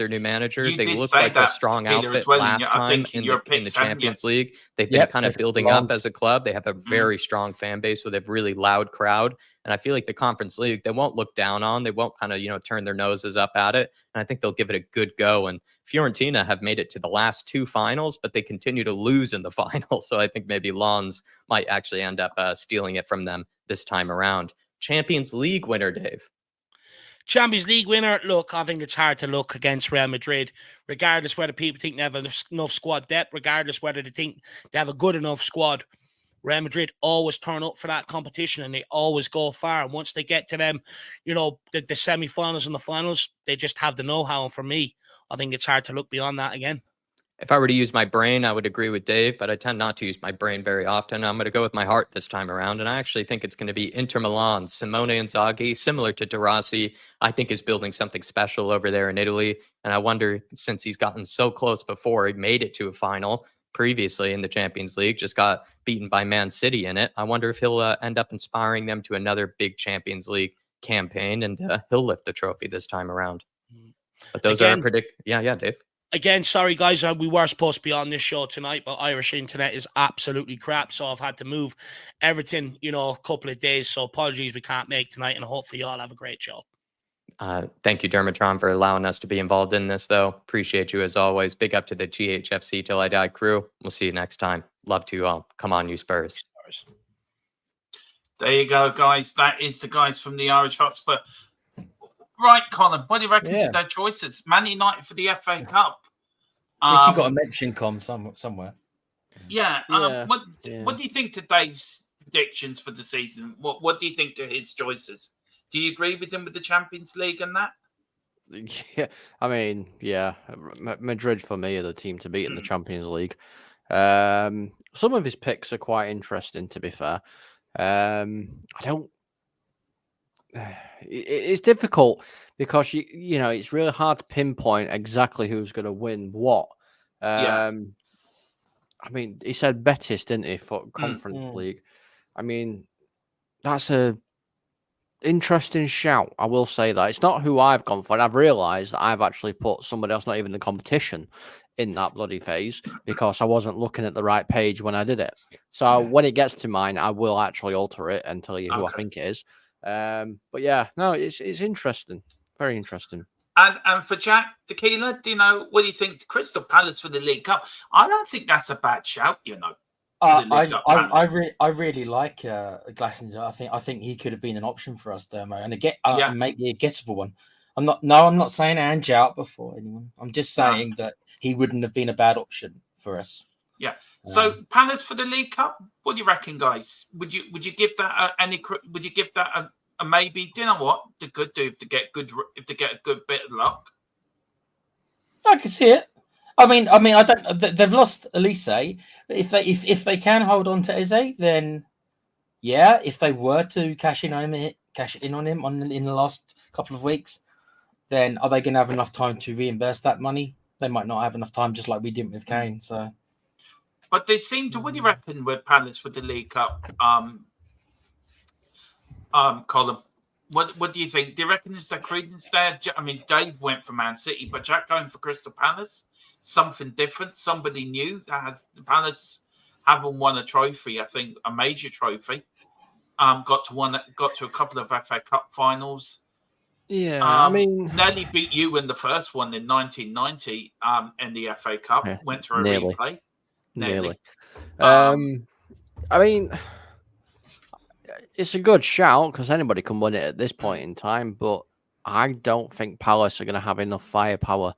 new manager. They look like a strong outfit last time in the Champions League. They've been kind of building up as a club. They have a very strong fan base with a really loud crowd. And I feel like the Conference League, they won't look down on. They won't kind of, turn their noses up at it. And I think they'll give it a good go. And Fiorentina have made it to the last 2 finals, but they continue to lose in the final. So I think maybe Lens might actually end up stealing it from them this time around. Champions League winner, Dave. Champions League winner, look, I think it's hard to look against Real Madrid, regardless whether people think they have enough squad depth, regardless whether they think they have a good enough squad. Real Madrid always turn up for that competition and they always go far. And once they get to them, the semi-finals and the finals, they just have the know-how. And for me, I think it's hard to look beyond that again. If I were to use my brain, I would agree with Dave, but I tend not to use my brain very often. I'm going to go with my heart this time around, and I actually think it's going to be Inter Milan. Simone Inzaghi, similar to De Rossi, I think is building something special over there in Italy. And I wonder, since he's gotten so close before, he made it to a final previously in the Champions League, just got beaten by Man City in it. I wonder if he'll end up inspiring them to another big Champions League campaign, and he'll lift the trophy this time around. But those are Yeah, Dave. Again, sorry, guys, we were supposed to be on this show tonight, but Irish internet is absolutely crap, so I've had to move everything, a couple of days. So apologies we can't make tonight, and hopefully you all have a great show. Thank you, Dermatron, for allowing us to be involved in this, though. Appreciate you as always. Big up to the THFC Till I Die crew. We'll see you next time. Love to you all. Come on, you Spurs. There you go, guys. That is the guys from the Irish Hotspur. Right, Colin, what do you reckon to their choices? Man United for the FA Cup. You've got to mention Com somewhere. Yeah. What do you think to Dave's predictions for the season? What do you think to his choices? Do you agree with him with the Champions League and that? Yeah, I mean, yeah, Madrid for me are the team to beat in the Champions League. Some of his picks are quite interesting, to be fair. It's difficult because it's really hard to pinpoint exactly who's going to win what. Yeah. I mean, he said Betis, didn't he, for Conference League? I mean, that's a interesting shout. I will say that it's not who I've gone for. And I've realised that I've actually put somebody else, not even in the competition, in that bloody phase because I wasn't looking at the right page when I did it. So when it gets to mine, I will actually alter it and tell you who I think it is. But yeah, no, it's interesting, very interesting. And for Jack Tequila, what do you think? Crystal Palace for the League Cup. I don't think that's a bad shout. I really like Glassinger. I think he could have been an option for us, Dermo, and maybe a gettable one. I'm not saying Ange out before anyone. I'm just saying that he wouldn't have been a bad option for us. Yeah. So Palace for the League Cup. What do you reckon, guys? Would you give that Would you give that a maybe? Do you know what they could do if they get a good bit of luck? I can see it. I mean, I don't. They've lost Elise. If they can hold on to Eze, then yeah. If they were to cash in on him in the last couple of weeks, then are they going to have enough time to reimburse that money? They might not have enough time, just like we did with Kane. So, but they seem to. What do you reckon with Palace with the League Cup? Colin, what do you think? Do you reckon is there credence there? I mean, Dave went for Man City, but Jack going for Crystal Palace. Something different, somebody new that the Palace haven't won a trophy. I think a major trophy. Got to a couple of FA Cup finals. Yeah, I mean, nearly beat you in the first one in 1990. In the FA Cup, went to a replay. Nearly. I mean, it's a good shout because anybody can win it at this point in time, but I don't think Palace are going to have enough firepower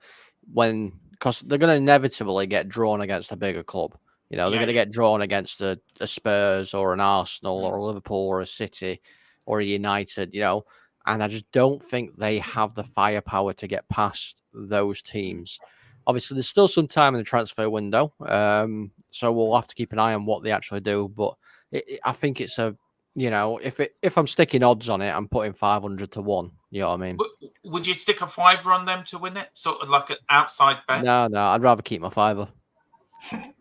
because they're going to inevitably get drawn against a bigger club. They're going to get drawn against a Spurs or an Arsenal or a Liverpool or a City or a United, and I just don't think they have the firepower to get past those teams. Obviously, there's still some time in the transfer window, so we'll have to keep an eye on what they actually do. But I think it's if I'm sticking odds on it, I'm putting 500 to 1. You know what I mean? Would you stick a fiver on them to win it? Sort of like an outside bet? No, I'd rather keep my fiver.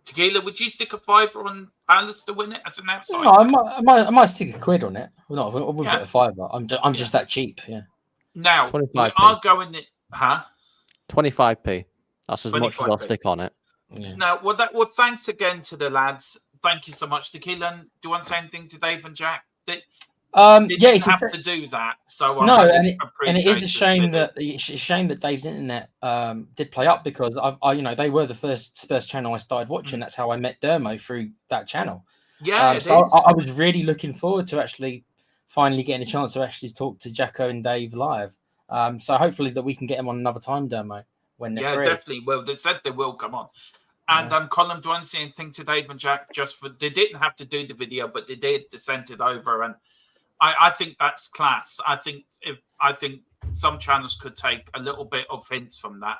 Tequila, would you stick a fiver on Palace to win it as an outside? No, I might stick a quid on it. Well, no, I wouldn't put a fiver. I'm just that cheap. Yeah. Now we are going it, 25p. That's as much as I'll stick on it. Yeah. Now, thanks again to the lads. Thank you so much, Tequila. Do you want to say anything to Dave and Jack? Didn't have to do that. So and it is a shame that Dave's internet did play up because they were the first Spurs channel I started watching. That's how I met Dermo through that channel. Yeah, so I was really looking forward to actually finally getting a chance to actually talk to Jacko and Dave live. So hopefully that we can get them on another time, Dermo, when they're free. Definitely. Well, they said they will come on. And Colin, do you want to say anything to Dave and Jack? They didn't have to do the video, but they did. They sent it over, and I think that's class. I think some channels could take a little bit of hints from that.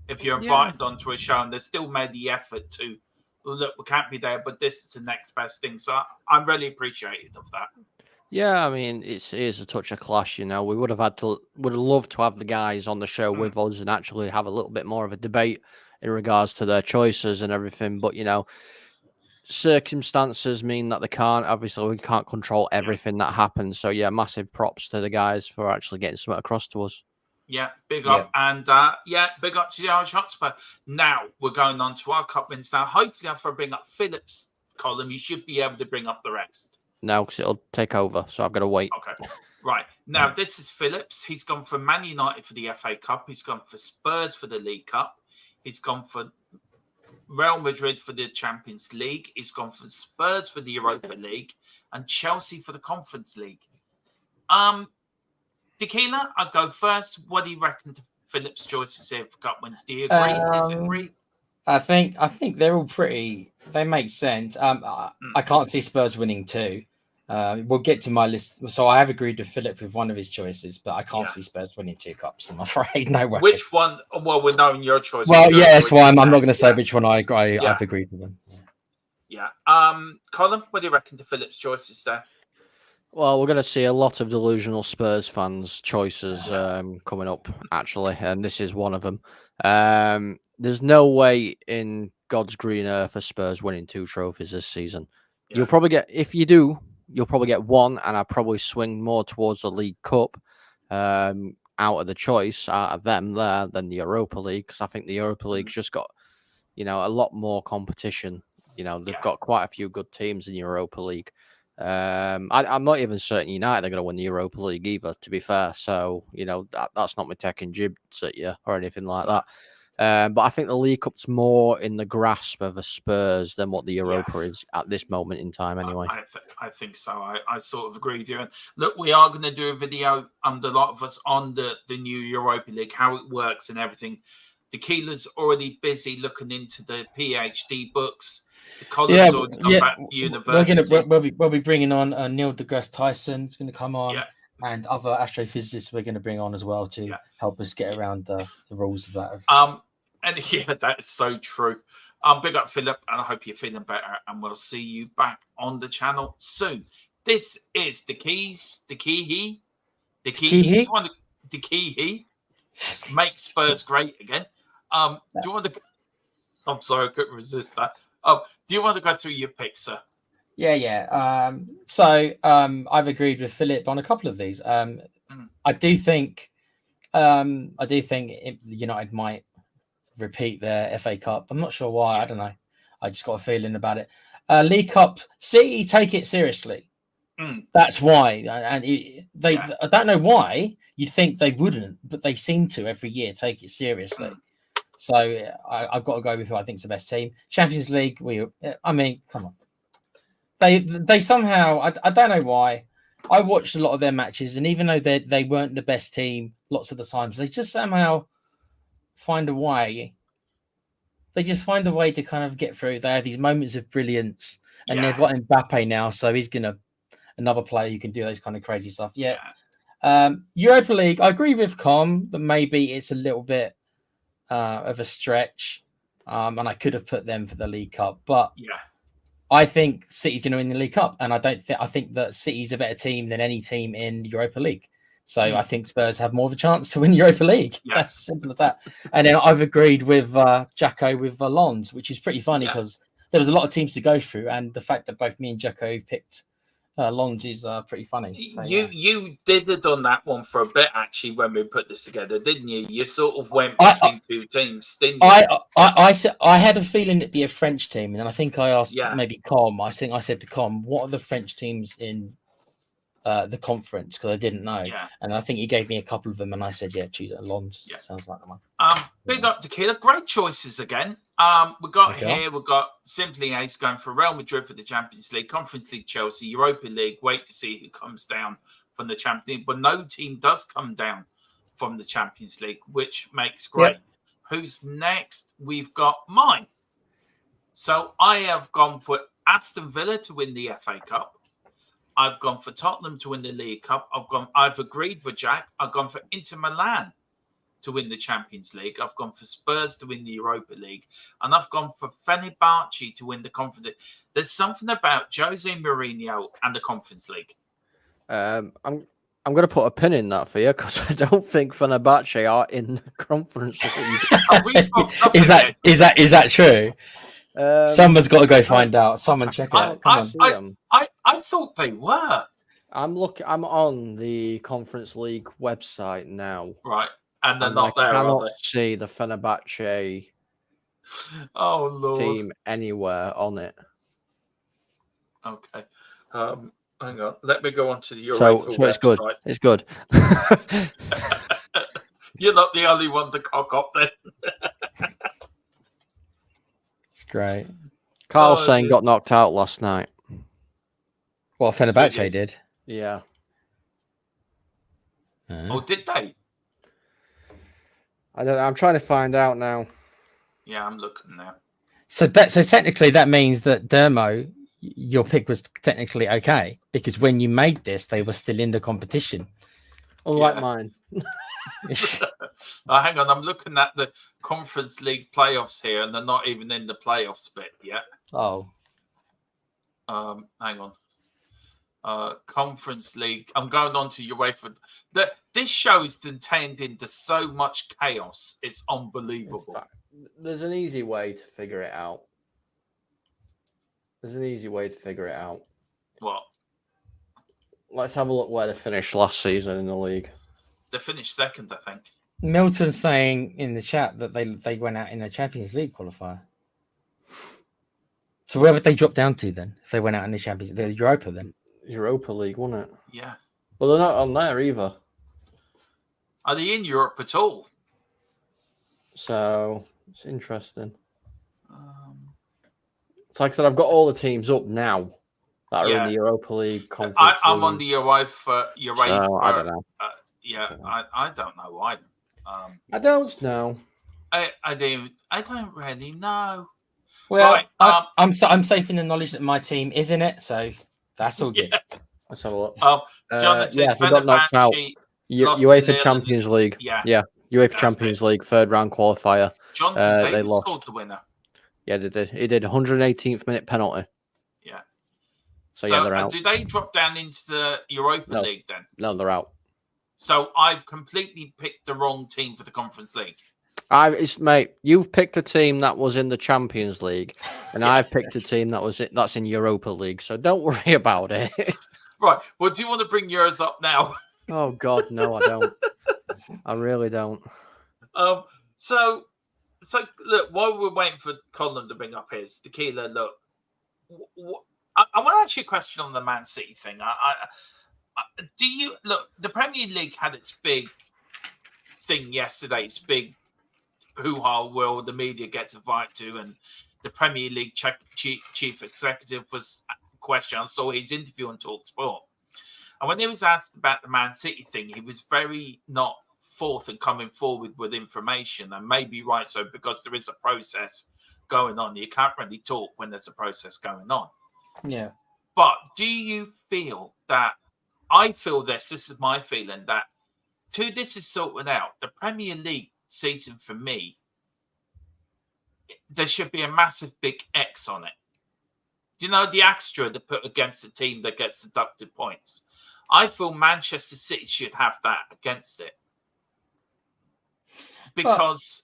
If you're invited onto a show and they still made the effort to look, we can't be there, but this is the next best thing. So I'm really appreciative of that. Yeah, I mean, it is a touch of clash. We would have loved to have the guys on the show with us and actually have a little bit more of a debate in regards to their choices and everything. But circumstances mean that they can't. Obviously, we can't control everything that happens. So yeah, massive props to the guys for actually getting something across to us. Yeah, big up. And big up to the Irish Hotspur. Now we're going on to our cup wins. Now, hopefully, if I bring up Phillips' column, you should be able to bring up the rest. No, because it'll take over, so I've got to wait. Okay, right. Now, this is Phillips. He's gone for Man United for the FA Cup. He's gone for Spurs for the League Cup. He's gone for Real Madrid for the Champions League. He's gone for Spurs for the Europa League and Chelsea for the Conference League. Tequila, I'll go first. What do you reckon to Phillips' choices here for cup wins? Do you agree? Disagree? I think they're all pretty. They make sense. I can't see Spurs winning too. We'll get to my list. So I have agreed with Philip with one of his choices, but I can't see Spurs winning 2 cups. I'm afraid. No way. Which one? Well, we're knowing your choice. Well, yeah, that's why I'm not going to say which one I've agreed with them. Yeah. Colin, what do you reckon to Philip's choices there? Well, we're going to see a lot of delusional Spurs fans' choices coming up, actually, and this is one of them. there's no way in God's green earth for Spurs winning 2 trophies this season. Yeah. You'll probably get, if you do, you'll probably get 1, and I'll probably swing more towards the League Cup out of the choice out of them there than the Europa League, because I think the Europa League's just got, a lot more competition. They've got quite a few good teams in the Europa League. I'm not even certain United are going to win the Europa League either, to be fair. So, that's not me taking jibs at you or anything like that. But I think the League Cup's more in the grasp of a Spurs than what the Europa is at this moment in time, anyway. I think so. I sort of agree with you. And look, we are going to do a video, a lot of us, on the new Europa League, how it works and everything. Tequila's already busy looking into the PhD books. Colin's already gone back to university. We'll be bringing on Neil deGrasse Tyson. It's going to come on. And other astrophysicists we're going to bring on as well to help us get around the rules of that. And yeah, that is so true. Big up, Philip, and I hope you're feeling better. And we'll see you back on the channel soon. This is the Keys, the Key. Make Spurs great again. Do you want to? I'm sorry, I couldn't resist that. Do you want to go through your picks, sir? Yeah. So I've agreed with Philip on a couple of these. I do think United might repeat their FA Cup. I'm not sure why. I don't know. I just got a feeling about it. League Cup, City take it seriously. That's why. And I don't know why. You'd think they wouldn't, but they seem to every year take it seriously. So I've got to go with who I think is the best team. Champions League, come on. They somehow, I don't know why. I watched a lot of their matches, and even though they weren't the best team lots of the times, they just somehow find a way. They just find a way to kind of get through. They have these moments of brilliance, and they've got Mbappe now, so he's another player who can do those kind of crazy stuff. Europa League, I agree with Com, but maybe it's a little bit of a stretch, and I could have put them for the League Cup, but I think City's going to win the League Cup, and I think that City's a better team than any team in Europa League. So I think Spurs have more of a chance to win Europa League. That's as simple as that. And then I've agreed with Jacko with Lons, which is pretty funny because there was a lot of teams to go through, and the fact that both me and Jacko picked Lons is pretty funny. So, you did it on that one for a bit actually when we put this together, didn't you? You sort of went between two teams, didn't you? I had a feeling it'd be a French team, and then I think I asked maybe Com. I said to Com, "What are the French teams in the conference?" Because I didn't know, and I think he gave me a couple of them, and I said, choose Lons. Sounds like the one. Big up to Killer. Great choices again. We've got Simply Ace going for Real Madrid for the Champions League, Conference League Chelsea, Europa League. Wait to see who comes down from the Champions League, but no team does come down from the Champions League, which makes great. Who's next? We've got mine. So I have gone for Aston Villa to win the FA Cup. I've gone for Tottenham to win the League Cup. I've agreed with Jack. I've gone for Inter Milan to win the Champions League. I've gone for Spurs to win the Europa League. And I've gone for Fenerbahce to win the Conference League. There's something about Jose Mourinho and the Conference League. I'm going to put a pin in that for you because I don't think Fenerbahce are in the Conference League. Is that true? Someone's got to go find out. Someone check it out. Come on. I thought they were. I'm on the Conference League website now. Right. And they're not there, I are cannot they? see the Fenerbahce team anywhere on it. Okay. Hang on. Let me go on to the UEFA so it's good. website. It's good. You're not the only one to cock up then. Great. Carl saying got knocked out last night. Well, Fenerbahce did. Yeah. Oh, did they? I don't know. I'm trying to find out now. Yeah, I'm looking now. So technically that means that Dermo, your pick was technically okay because when you made this, they were still in the competition. Unlike mine. Hang on, I'm looking at the Conference League playoffs here, and they're not even in the playoffs bit yet. Oh. Hang on. Conference League. I'm going on to UEFA. This show is turned into so much chaos. It's unbelievable. There's an easy way to figure it out. What? Let's have a look where they finished last season in the league. They finished second, I think. Milton's saying in the chat that they went out in the Champions League qualifier. So where would they drop down to then if they went out in the Europa then? Europa League, wasn't it? Yeah. Well, they're not on there either. Are they in Europe at all? So it's interesting. It's like I said, I've got all the teams up now that are in the Europa League conference. I'm on the UEFA. So, I don't know. I don't know either. I don't know. I don't really know. Well, Right, I'm safe in the knowledge that my team is in it, so that's all good. Let's have a look. Jonathan, we got knocked out. UEFA Champions League. Yeah. UEFA Champions League third round qualifier. Jonathan they Davis lost. scored the winner. Yeah, they did. He did 118th minute penalty. Yeah. So yeah, they're out. Do they drop down into the Europa League then? No, they're out. So I've completely picked the wrong team for the Conference League. Mate, you've picked a team that was in the Champions League, and I've picked a team that's in Europa League. So don't worry about it. Right. Well, do you want to bring yours up now? Oh God, no, I don't. I really don't. So look, while we're waiting for Colin to bring up his tequila, look, I want to ask you a question on the Man City thing. Do you look? The Premier League had its big thing yesterday. Its big hoo-ha will the media gets invited to, and the Premier League chief executive was questioned. I saw his interview on TalkSport, and when he was asked about the Man City thing, he was very not forth and coming forward with information, and maybe right so because there is a process going on. You can't really talk when there's a process going on. Yeah. But do you feel that? I feel this is my feeling that till this is sorted out, the Premier League season for me, there should be a massive big X on it. Do you know the extra they put against the team that gets deducted points? I feel Manchester City should have that against it. Because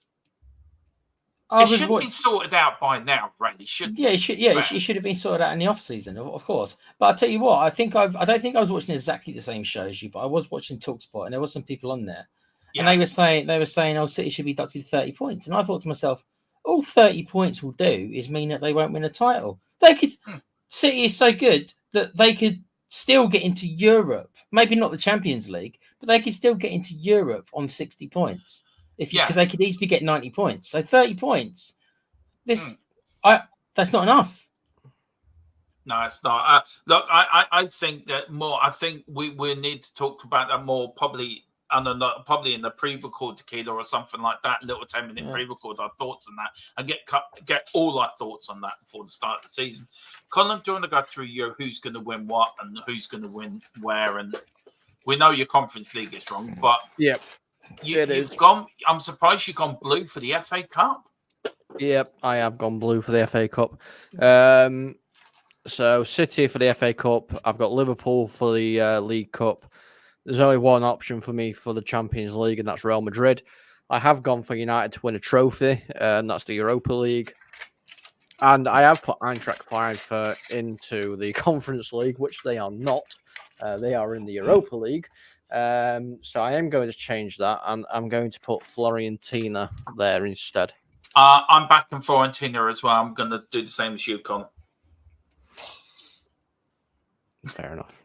it should be sorted out by now, really, shouldn't it? Yeah, it should have been sorted out in the off season, of course. But I'll tell you what, I don't think I was watching exactly the same show as you, but I was watching TalkSport, and there was some people on there, and they were saying, "Oh, City should be deducted 30 points," and I thought to myself, all 30 points will do is mean that they won't win a title. They could. City is so good that they could still get into Europe, maybe not the Champions League, but they could still get into Europe on 60 points. Because they could easily get 90 points. So 30 points. That's not enough. No, it's not. Look, I think that more. I think we need to talk about that more, probably in the pre-record tequila or something like that. A little 10-minute pre-record our thoughts on that, and get all our thoughts on that before the start of the season. Colin, do you want to go through who's going to win what and who's going to win where? And we know your Conference League is wrong, but you've gone. I'm surprised you've gone blue for the FA Cup. Yep, I have gone blue for the FA Cup. So City for the FA Cup. I've got Liverpool for the League Cup. There's only one option for me for the Champions League, and that's Real Madrid. I have gone for United to win a trophy, and that's the Europa League. And I have put Eintracht Frankfurt into the Conference League, which they are not. They are in the Europa League. So I am going to change that, and I'm going to put Fiorentina there instead. I'm backing Fiorentina as well. I'm going to do the same as you, Colin. Fair enough.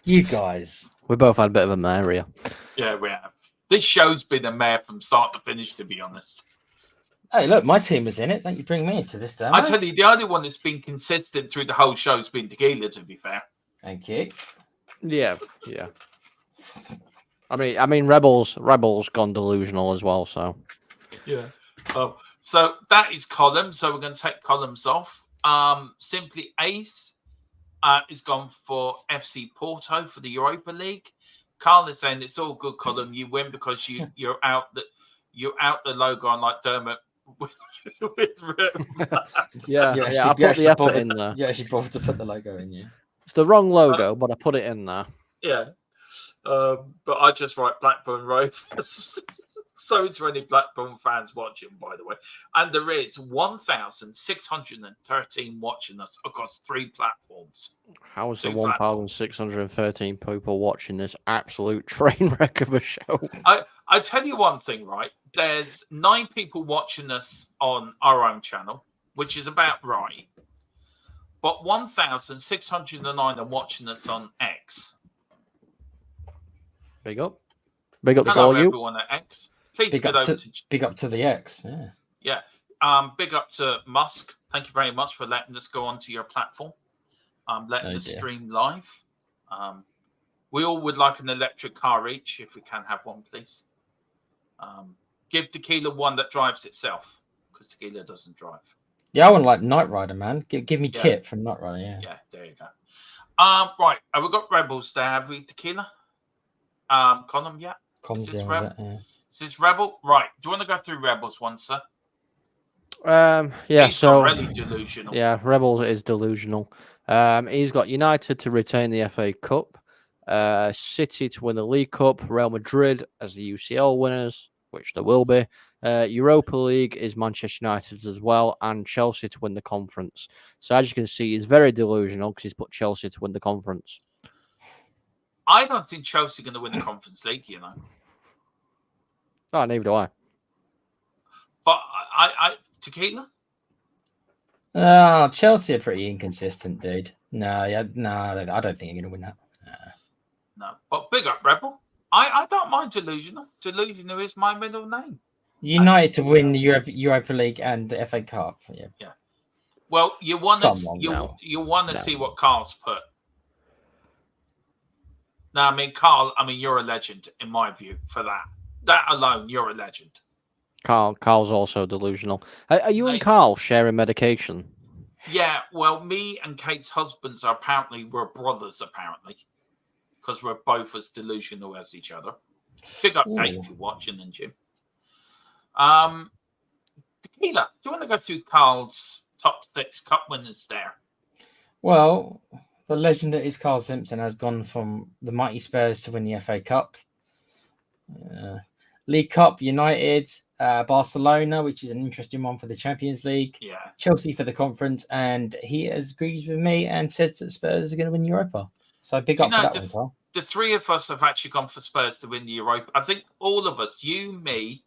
You guys. We both had a bit of a mare here. Yeah, we have. This show's been a mare from start to finish, to be honest. Hey, look, my team was in it. Don't you bring me into this, damn I tell you, the only one that's been consistent through the whole show has been Tequila, to be fair. Thank you. Yeah. I mean, Rebels gone delusional as well. So yeah. So that is Column. So we're going to take columns off. Simply Ace is gone for FC Porto for the Europa League. Carl is saying it's all good, Column. You win because you're out the logo on like Dermot. yeah. I put the effort in there. You actually bothered to put the logo in, yeah. It's the wrong logo, but I put it in there. Yeah. But I just write Blackburn Rovers. So to any Blackburn fans watching, by the way. And there is 1,613 watching us across 3 platforms. How is the 2 platforms. 1,613 people watching this absolute train wreck of a show? I tell you one thing, right? There's 9 people watching us on our own channel, which is about right. But 1,609 are watching us on X. Big up. Big up to Hello, all you. everyone at X. Please Big get up over to, to big up to the X. Yeah. big up to Musk. Thank you very much for letting us go onto your platform. Letting us stream live. We all would like an electric car each, if we can have one, please. Give Tequila one that drives itself, because Tequila doesn't drive. Yeah, I want like Knight Rider, man. Give me Kit from Knight Rider. Yeah. Yeah, there you go. Right, have we got Rebels there? Have we, Tequila? Column, yeah. Comms, Is this yeah, Rebel? yeah. Is this Rebel? Right. Do you want to go through Rebels once, sir? Yeah, He's so really delusional. yeah, Rebels is delusional. He's got United to retain the FA Cup, City to win the League Cup, Real Madrid as the UCL winners, which there will be. Europa League is Manchester United's as well, and Chelsea to win the conference. So as you can see, he's very delusional because he's put Chelsea to win the conference. I don't think Chelsea are going to win the Conference League, you know. Oh, neither do I. But Tequila? Chelsea are pretty inconsistent, dude. I don't think you're going to win that. No. But big up, Rebel. I don't mind delusional. Delusional is my middle name. United to win the Europa League and the FA Cup. Yeah. Well, you want to No. see what Carl's put. No, I mean, Carl, you're a legend in my view for that. That alone, you're a legend. Carl's also delusional. Are you and Carl sharing medication? Yeah, well, me and Kate's husbands we're brothers, apparently. Because we're both as delusional as each other. Big up, Kate, if you're watching, and Jim. Tequila, do you want to go through Carl's top 6 cup winners there? Well, the legend that is Carl Simpson has gone from the mighty Spurs to win the FA Cup. League Cup, United, Barcelona, which is an interesting one for the Champions League. Yeah. Chelsea for the conference, and he agrees with me and says that Spurs are going to win Europa. So big up for that one, Carl. The 3 of us have actually gone for Spurs to win the Europa. I think all of us, you, me,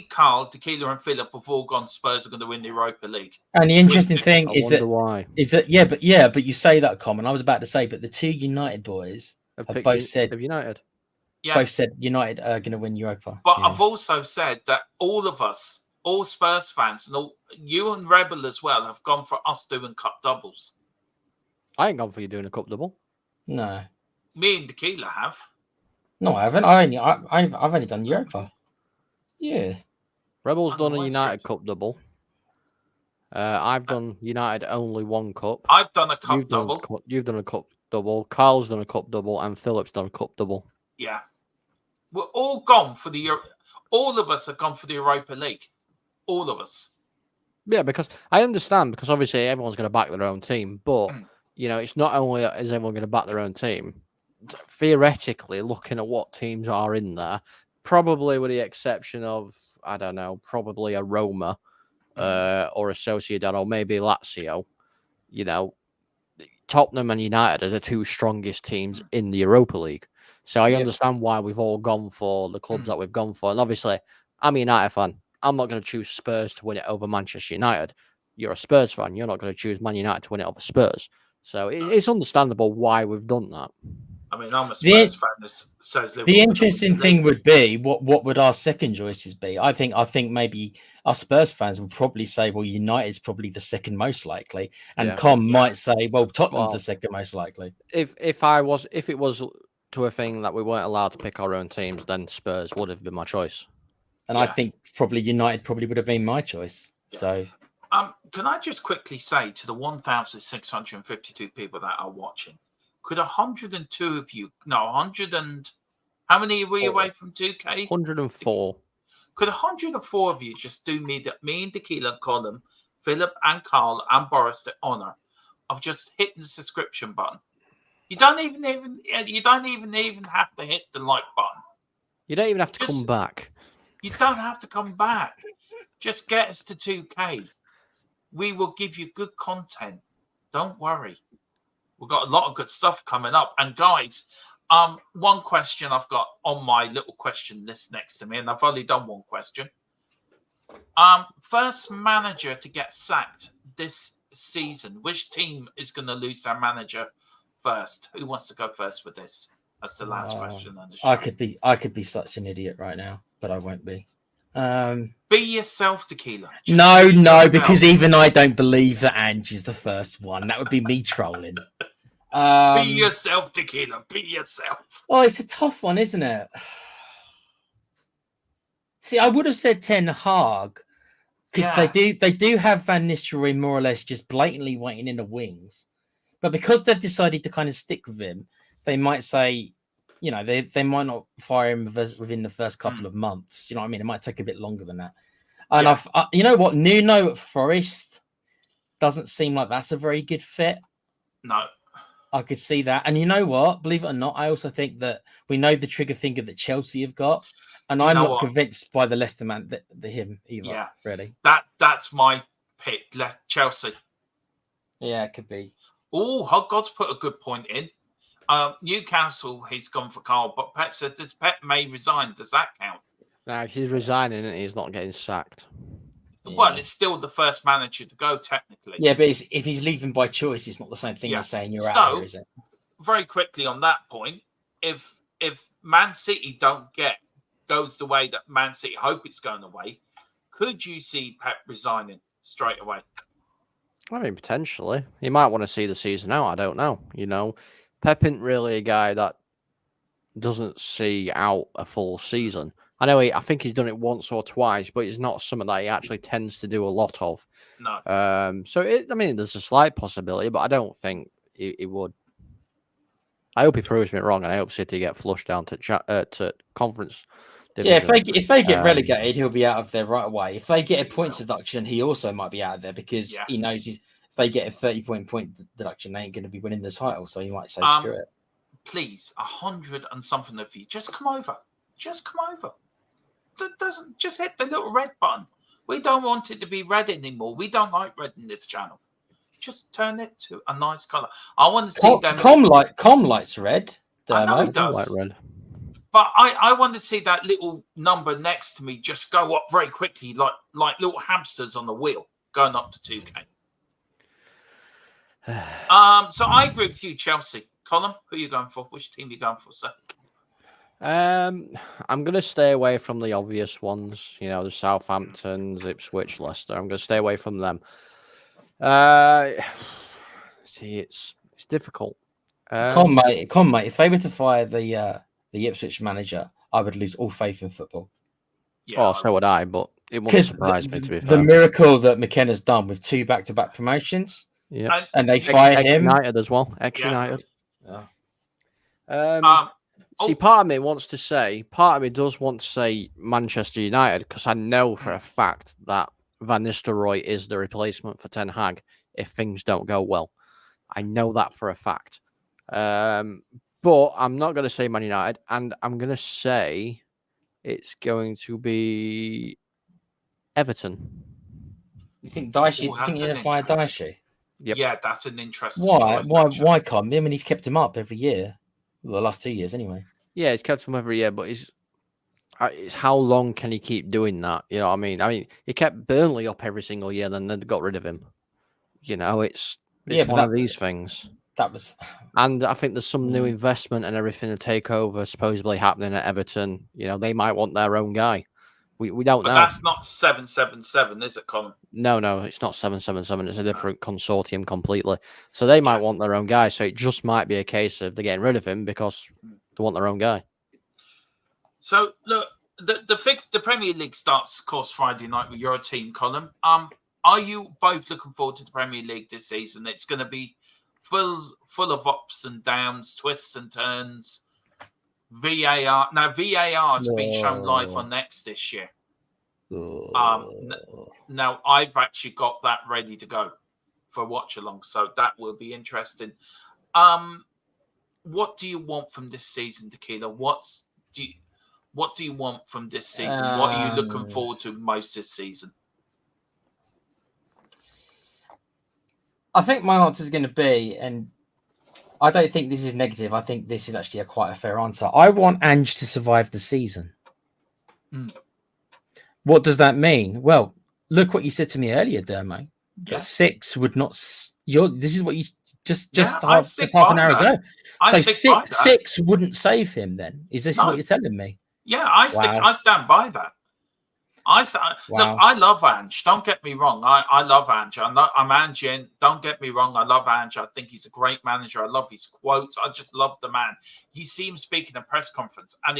Carl, Tequila, and Philip have all gone Spurs are going to win the Europa League. And the interesting thing is that why. But you say that, Common. I was about to say, but the 2 United boys have both said United. Yeah. Both said United are going to win Europa. But I've also said that all of us, all Spurs fans, and all you and Rebel as well, have gone for us doing cup doubles. I ain't gone for you doing a cup double. No. Me and Tequila have. No, I haven't. I've only done Europa. Yeah. Rebel's done a United Cup double. I've done United only 1 cup. I've done a cup double. You've done a cup double. Carl's done a cup double, and Philip's done a cup double. Yeah. We're all gone for all of us have gone for the Europa League. All of us. Yeah, because I understand, because obviously everyone's going to back their own team, but it's not only is everyone going to back their own team. Theoretically, looking at what teams are in there, probably with the exception of, I don't know, probably a Roma or a Sociedad or maybe Lazio, Tottenham and United are the 2 strongest teams in the Europa League. So I understand why we've all gone for the clubs that we've gone for. And obviously, I'm a United fan. I'm not going to choose Spurs to win it over Manchester United. You're a Spurs fan. You're not going to choose Man United to win it over Spurs. So it's understandable why we've done that. I'm a Spurs fan that says the interesting thing would be what would our second choices be? I think maybe our Spurs fans would probably say, well, United's probably the second most likely, and might say, well, Tottenham's the second most likely. If it was to a thing that we weren't allowed to pick our own teams, then Spurs would have been my choice. And I think probably United would have been my choice. Yeah. So, can I just quickly say to the 1,652 people that are watching, could 102 of you, no, 100 and how many are we away from 2K? 104. Could 104 of you just do me and Tequila, Colin, Philip, and Carl, and Boris the honor of just hitting the subscription button? You don't even have to hit the like button. You don't even have to Just- come back. You don't have to come back. Just get us to 2K. We will give you good content. Don't worry. We've got a lot of good stuff coming up. And guys, one question I've got on my little question list next to me, and I've only done one question. First manager to get sacked this season. Which team is going to lose their manager first? Who wants to go first with this? That's the last question on the show. I could be such an idiot right now, but I won't be. Be yourself, Tequila. Just No, be yourself. because even I don't believe that Angie's the first one. That would be me trolling. Be yourself, Tequila. Be yourself. Oh, it's a tough one, isn't it? See, I would have said Ten Hag because they do have Van Nistelrooy more or less just blatantly waiting in the wings, but because they've decided to kind of stick with him, they might say, you know, they might not fire him within the first couple of months. You know what I mean? It might take a bit longer than that. And you know what, Nuno at Forest doesn't seem like that's a very good fit. No. I could see that. And you know what? Believe it or not, I also think that we know the trigger finger that Chelsea have got. And I'm not convinced by the Leicester man, him either, Yeah. really. That's my pick, Chelsea. Yeah, it could be. Oh, God's put a good point in. Newcastle, he's gone for Carl, but Pep said this Pep may resign. Does that count? Now, he's resigning and he's not getting sacked. Yeah. Well, it's still the first manager to go, technically. Yeah, but if he's leaving by choice, it's not the same thing as saying you're out of here, is it? Very quickly on that point, if Man City goes the way that Man City hope it's going away, could you see Pep resigning straight away? I mean, potentially. He might want to see the season out. I don't know. You know, Pep isn't really a guy that doesn't see out a full season. I think he's done it once or twice, but it's not something that he actually tends to do a lot of. No. So there's a slight possibility, but I don't think he would. I hope he proves me wrong, and I hope City get flushed down to conference division. Yeah, if they get relegated, he'll be out of there right away. If they get a points deduction, he also might be out of there because he knows if they get a 30-point deduction, they ain't going to be winning the title. So he might say, screw it. Please, 100 and something of you, just come over. Just come over. Doesn't just hit the little red button. We don't want it to be red anymore. We don't like red in this channel. Just turn it to a nice color. I want to see them. Com likes red. I know it does. Like red. But I want to see that little number next to me just go up very quickly, like little hamsters on the wheel, going up to 2K. So I agree with you, Chelsea. Colin, who are you going for? Which team are you going for, sir? I'm going to stay away from the obvious ones. You know, the Southamptons, Ipswich, Leicester. I'm going to stay away from them. See, it's difficult. Come, mate. If they were to fire the Ipswich manager, I would lose all faith in football. Yeah, so would I, but it wouldn't surprise me, to be fair. The miracle that McKenna's done with 2 back-to-back promotions, and they fire him. United as well. Ex-United. Yeah. See, part of me does want to say Manchester United, because I know for a fact that Van Nistelrooy is the replacement for Ten Hag if things don't go well. I know that for a fact. But I'm not going to say Man United, and I'm going to say it's going to be Everton. You think Dicey? You think you're going to fire Dicey? Yep. Yeah, that's an interesting choice. Why come? I mean, he's kept him up every year. Well, the last 2 years, anyway. Yeah, he's kept him every year, but it's how long can he keep doing that? You know what I mean? I mean, he kept Burnley up every single year, then they got rid of him. You know, it's one of these things. And I think there's some new investment and everything to take over supposedly happening at Everton. You know, they might want their own guy. We don't know. But that's not 777, is it, Colin? No, it's not 777. It's a different consortium completely. So they might want their own guy. So it just might be a case of they're getting rid of him because they want their own guy. So look, the Premier League starts, of course, Friday night with your team, Colin. Are you both looking forward to the Premier League this season? It's going to be full of ups and downs, twists and turns. VAR. Now, VAR has been shown live on X this year. Now, I've actually got that ready to go for watch along, so that will be interesting. What do you want from this season, Tequila? What do you want from this season? What are you looking forward to most this season? I think my answer is going to be, and I don't think this is negative. I think this is actually quite a fair answer. I want Ange to survive the season. What does that mean? Well, look what you said to me earlier, Dermo. Yeah. That 6 would not. This is what you just I half an hour ago. I So six wouldn't save him. Then is this No. what you're telling me? Yeah, I stand by that. Look, I love Ange. Don't get me wrong. I love Ange. I'm Angian. Don't get me wrong. I love Ange. I think he's a great manager. I love his quotes. I just love the man. You see him speak in a press conference, and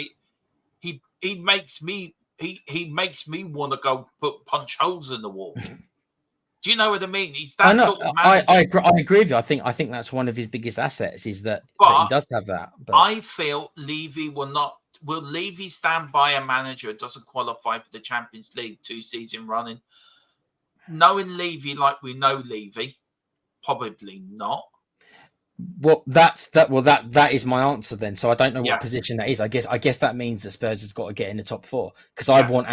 he makes me want to go punch holes in the wall. Do you know what I mean? He's that sort of manager. I agree with you. I think that's one of his biggest assets is that he does have that. But I feel Levy will not. Will Levy stand by a manager who doesn't qualify for the Champions League 2 seasons running? Knowing Levy like we know Levy, probably not. Well, that is my answer then. So I don't know what position that is. I guess that means that Spurs has got to get in the top 4 because I want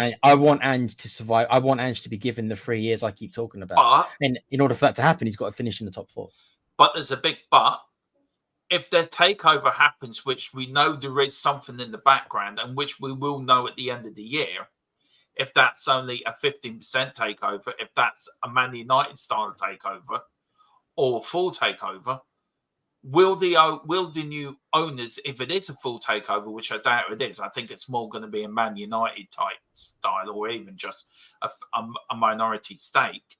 Ange to survive. I want Ange to be given the 3 years I keep talking about. And in order for that to happen, he's got to finish in the top 4. But there's a big but. If their takeover happens, which we know there is something in the background and which we will know at the end of the year, if that's only a 15% takeover, if that's a Man United style takeover or a full takeover, will the new owners, if it is a full takeover, which I doubt it is, I think it's more going to be a Man United type style or even just a minority stake.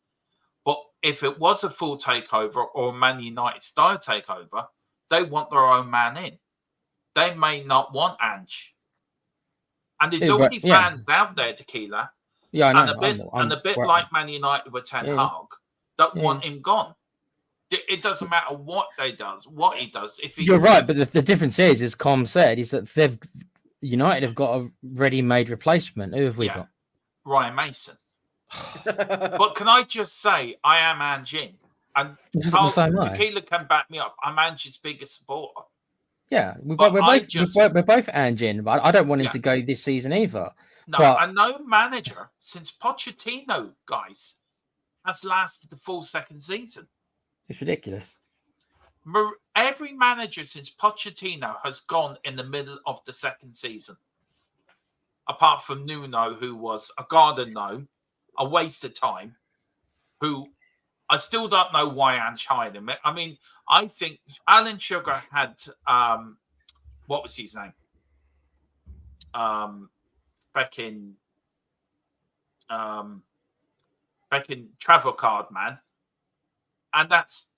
But if it was a full takeover or a Man United style takeover, they want their own man in. They may not want Ange. And there's already fans out there, Tequila. Yeah, I know. And a bit like Man United with Ten Hag, that want him gone. It doesn't matter what he does. You're right, but the difference is, as Com said, is that United have got a ready-made replacement. Who have we got? Ryan Mason. But can I just say, I am Ange in. And Tequila can back me up. I'm Ange's biggest supporter. Yeah, we're both Ange in, but I don't want him to go this season either. No, and no manager since Pochettino, guys, has lasted the full second season. It's ridiculous. Every manager since Pochettino has gone in the middle of the second season. Apart from Nuno, who was a garden gnome, a waste of time, who I still don't know why Ange hired him. I mean, I think Alan Sugar had, what was his name? Back in Travel Card Man. And that's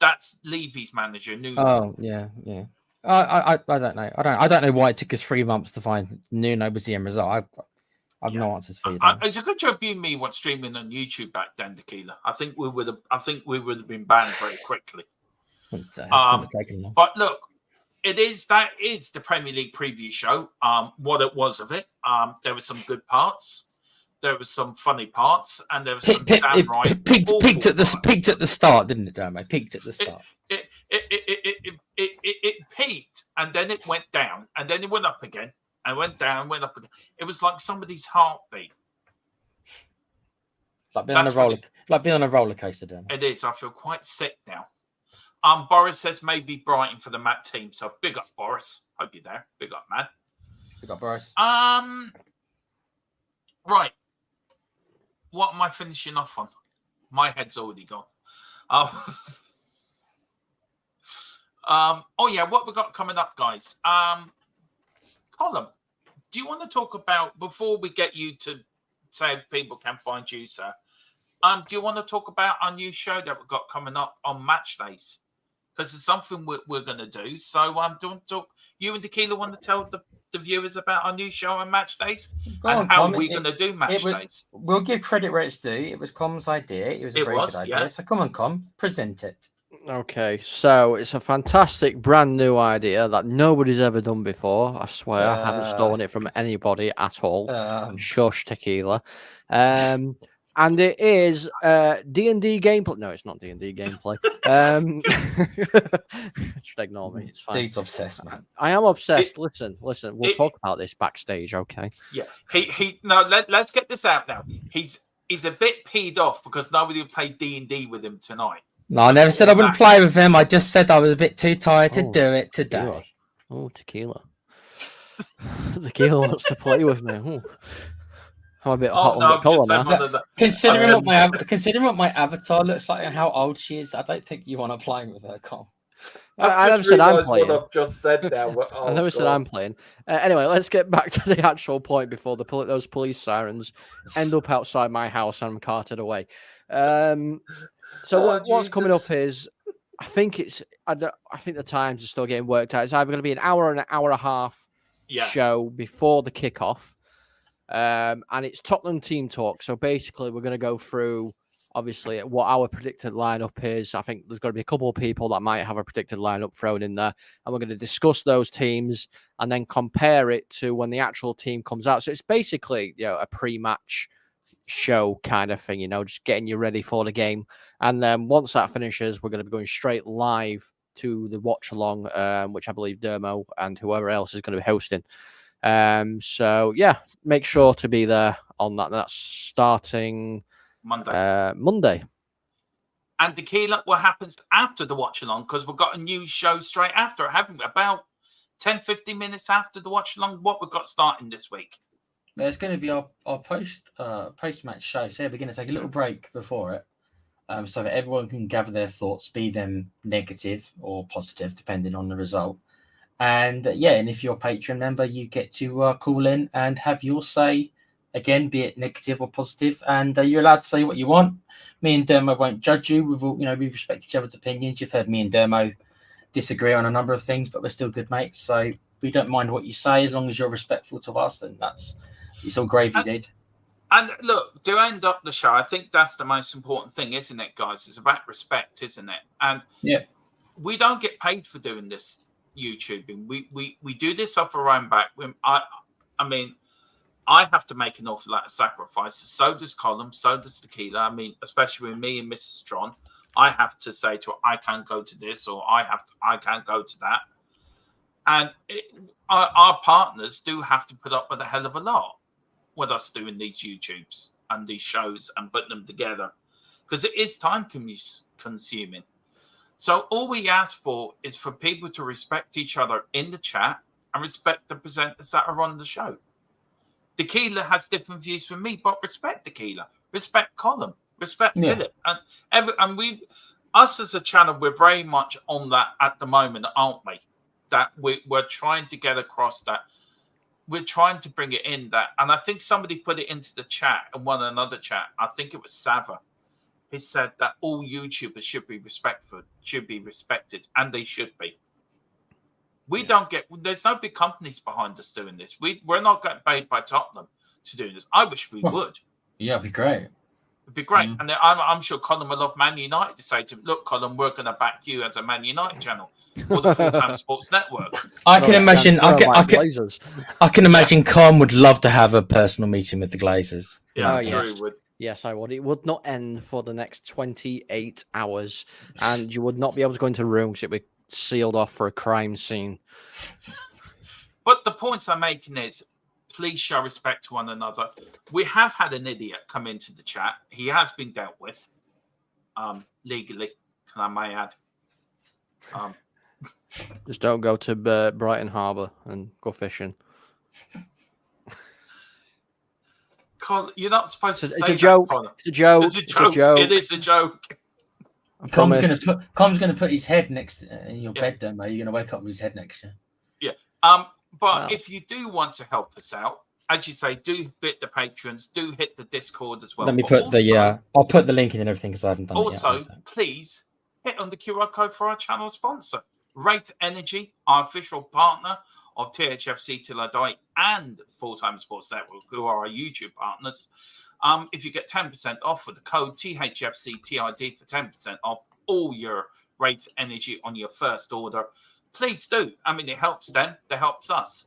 Levy's manager, Nuno. Oh, yeah. I don't know. I don't know why it took us 3 months to find Nuno was the end result. I've no answers for you. It's a good job you and me weren't streaming on YouTube back then, Tequila. I think we would have been banned very quickly. But look, that is the Premier League preview show. What it was of it. There were some good parts. There were some funny parts, and there was some peaked at the start, didn't it, Dermo? Peaked at the start. It peaked, and then it went down, and then it went up again. And went down, went up again. It was like somebody's heartbeat. Like being on a roller coaster, Dan. It is. I feel quite sick now. Boris says maybe Brighton for the Matt team. So big up, Boris. Hope you're there. Big up, man. Big up, Boris. Right. What am I finishing off on? My head's already gone. What we got coming up, guys? Colin, do you want to talk about, before we get you to say people can find you, sir, do you want to talk about our new show that we've got coming up on match days? Because it's something we're going to do. So do you want to talk, you and Tequila want to tell the viewers about our new show on match days? How we're going to do match days? We'll give credit where it's due. It was Com's idea. It was a very good idea. Yeah. So come on, Com, present it. Okay, so it's a fantastic brand new idea that nobody's ever done before. I swear, I haven't stolen it from anybody at all. Shush, Tequila. And it is D&D gameplay. No, it's not D&D gameplay. Just ignore me. It's fine. Dude's obsessed, man. I am obsessed. Listen. We'll talk about this backstage, okay? Yeah. No. Let's get this out now. He's a bit peed off because nobody will play D&D with him tonight. No, I never said I wouldn't play with him. I just said I was a bit too tired to do it today. Tequila. Tequila wants to play with me. Ooh. I'm a bit hot on the collar now. Considering what my avatar looks like and how old she is, I don't think you want to play with her, Con. I never said I'm playing. What I've just said now. I never said I'm playing. Anyway, let's get back to the actual point before those police sirens end up outside my house and I'm carted away. What's coming up is, I think the times are still getting worked out. It's either going to be an hour and an hour and a half show before the kickoff. And it's Tottenham team talk. So basically, we're going to go through, obviously, what our predicted lineup is. I think there's going to be a couple of people that might have a predicted lineup thrown in there. And we're going to discuss those teams and then compare it to when the actual team comes out. So it's basically, a pre-match show kind of thing, just getting you ready for the game. And then once that finishes, we're going to be going straight live to the watch along, which I believe Dermo and whoever else is going to be hosting. Make sure to be there on that. That's starting Monday. And Tequila, what happens after the watch along? Because we've got a new show straight after it, haven't we? About 10-15 minutes after the watch along, what we've got starting this week. There's going to be our post-match show. So we're going to take a little break before it, so that everyone can gather their thoughts, be them negative or positive, depending on the result. And and if you're a Patreon member, you get to call in and have your say, again, be it negative or positive, and you're allowed to say what you want. Me and Dermo won't judge you. We respect each other's opinions. You've heard me and Dermo disagree on a number of things, but we're still good mates. So we don't mind what you say as long as you're respectful to us. Then it's all gravy, dude. And look, to end up the show, I think that's the most important thing, isn't it, guys? It's about respect, isn't it? And we don't get paid for doing this YouTubing. We do this off our own back. I mean, I have to make an awful lot of sacrifices. So does Colin, so does Tequila. I mean, especially with me and Mrs. Tron, I have to say to her, I can't go to this, or I can't go to that. And our partners do have to put up with a hell of a lot with us doing these YouTubes and these shows and putting them together, because it is time consuming. So all we ask for is for people to respect each other in the chat and respect the presenters that are on the show. Tequila has different views from me, but respect Tequila, respect Colin, respect Philip, and us as a channel, we're very much on that at the moment, aren't we? That we're trying to get across that. We're trying to bring it in that, and I think somebody put it into the chat and another chat. I think it was Sava. He said that all YouTubers should be respected, and they should be. There's no big companies behind us doing this. We're not getting paid by Tottenham to do this. I wish we would. Yeah, it'd be great. It'd be great. And I'm sure Colin will love Man United to say to him, look, Colin, we're going to back you as a Man United channel or the Full-Time Sports Network. I can imagine Con would love to have a personal meeting with the Glazers. Yeah, yes. He would. Yes, I would. It would not end for the next 28 hours, and you would not be able to go into rooms. It would be sealed off for a crime scene. But the point I'm making is, please show respect to one another. We have had an idiot come into the chat. He has been dealt with legally, can I may add. Just don't go to Brighton Harbour and go fishing. Colin, you're not supposed to say it's a joke. It's a joke. It's a joke. It is a joke. Com's going to put his head next in your bed, then, mate. You're going to wake up with his head next to you. Yeah. But if you do want to help us out, as you say, do hit the patrons, do hit the Discord as well. Let me put I'll put the link in and everything because I haven't done it yet. Please hit on the QR code for our channel sponsor, Wraith Energy, our official partner of THFC Till I Die and Full-Time Sports Network, who are our YouTube partners. If you get 10% off with the code THFCTID for 10% off all your Wraith Energy on your first order, please do. I mean, it helps them. It helps us.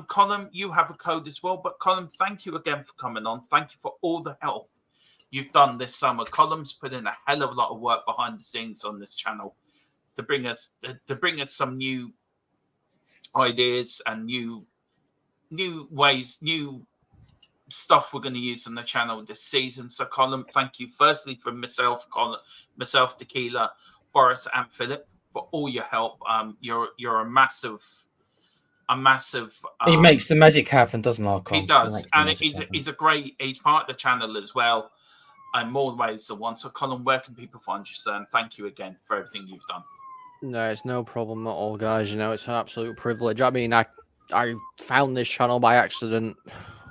Colin, you have a code as well. But Colin, thank you again for coming on. Thank you for all the help you've done this summer. Column's put in a hell of a lot of work behind the scenes on this channel to bring us some new ideas and new ways, new stuff we're going to use on the channel this season. So, Colin, thank you firstly from myself, Tequila, Boris, and Philip for all your help. You're a massive. He makes the magic happen, doesn't he? He does, and he's part of the channel as well, in more ways than one. So, Colin, where can people find you, sir? And thank you again for everything you've done. No, it's no problem at all, guys. You know, it's an absolute privilege. I mean, I found this channel by accident.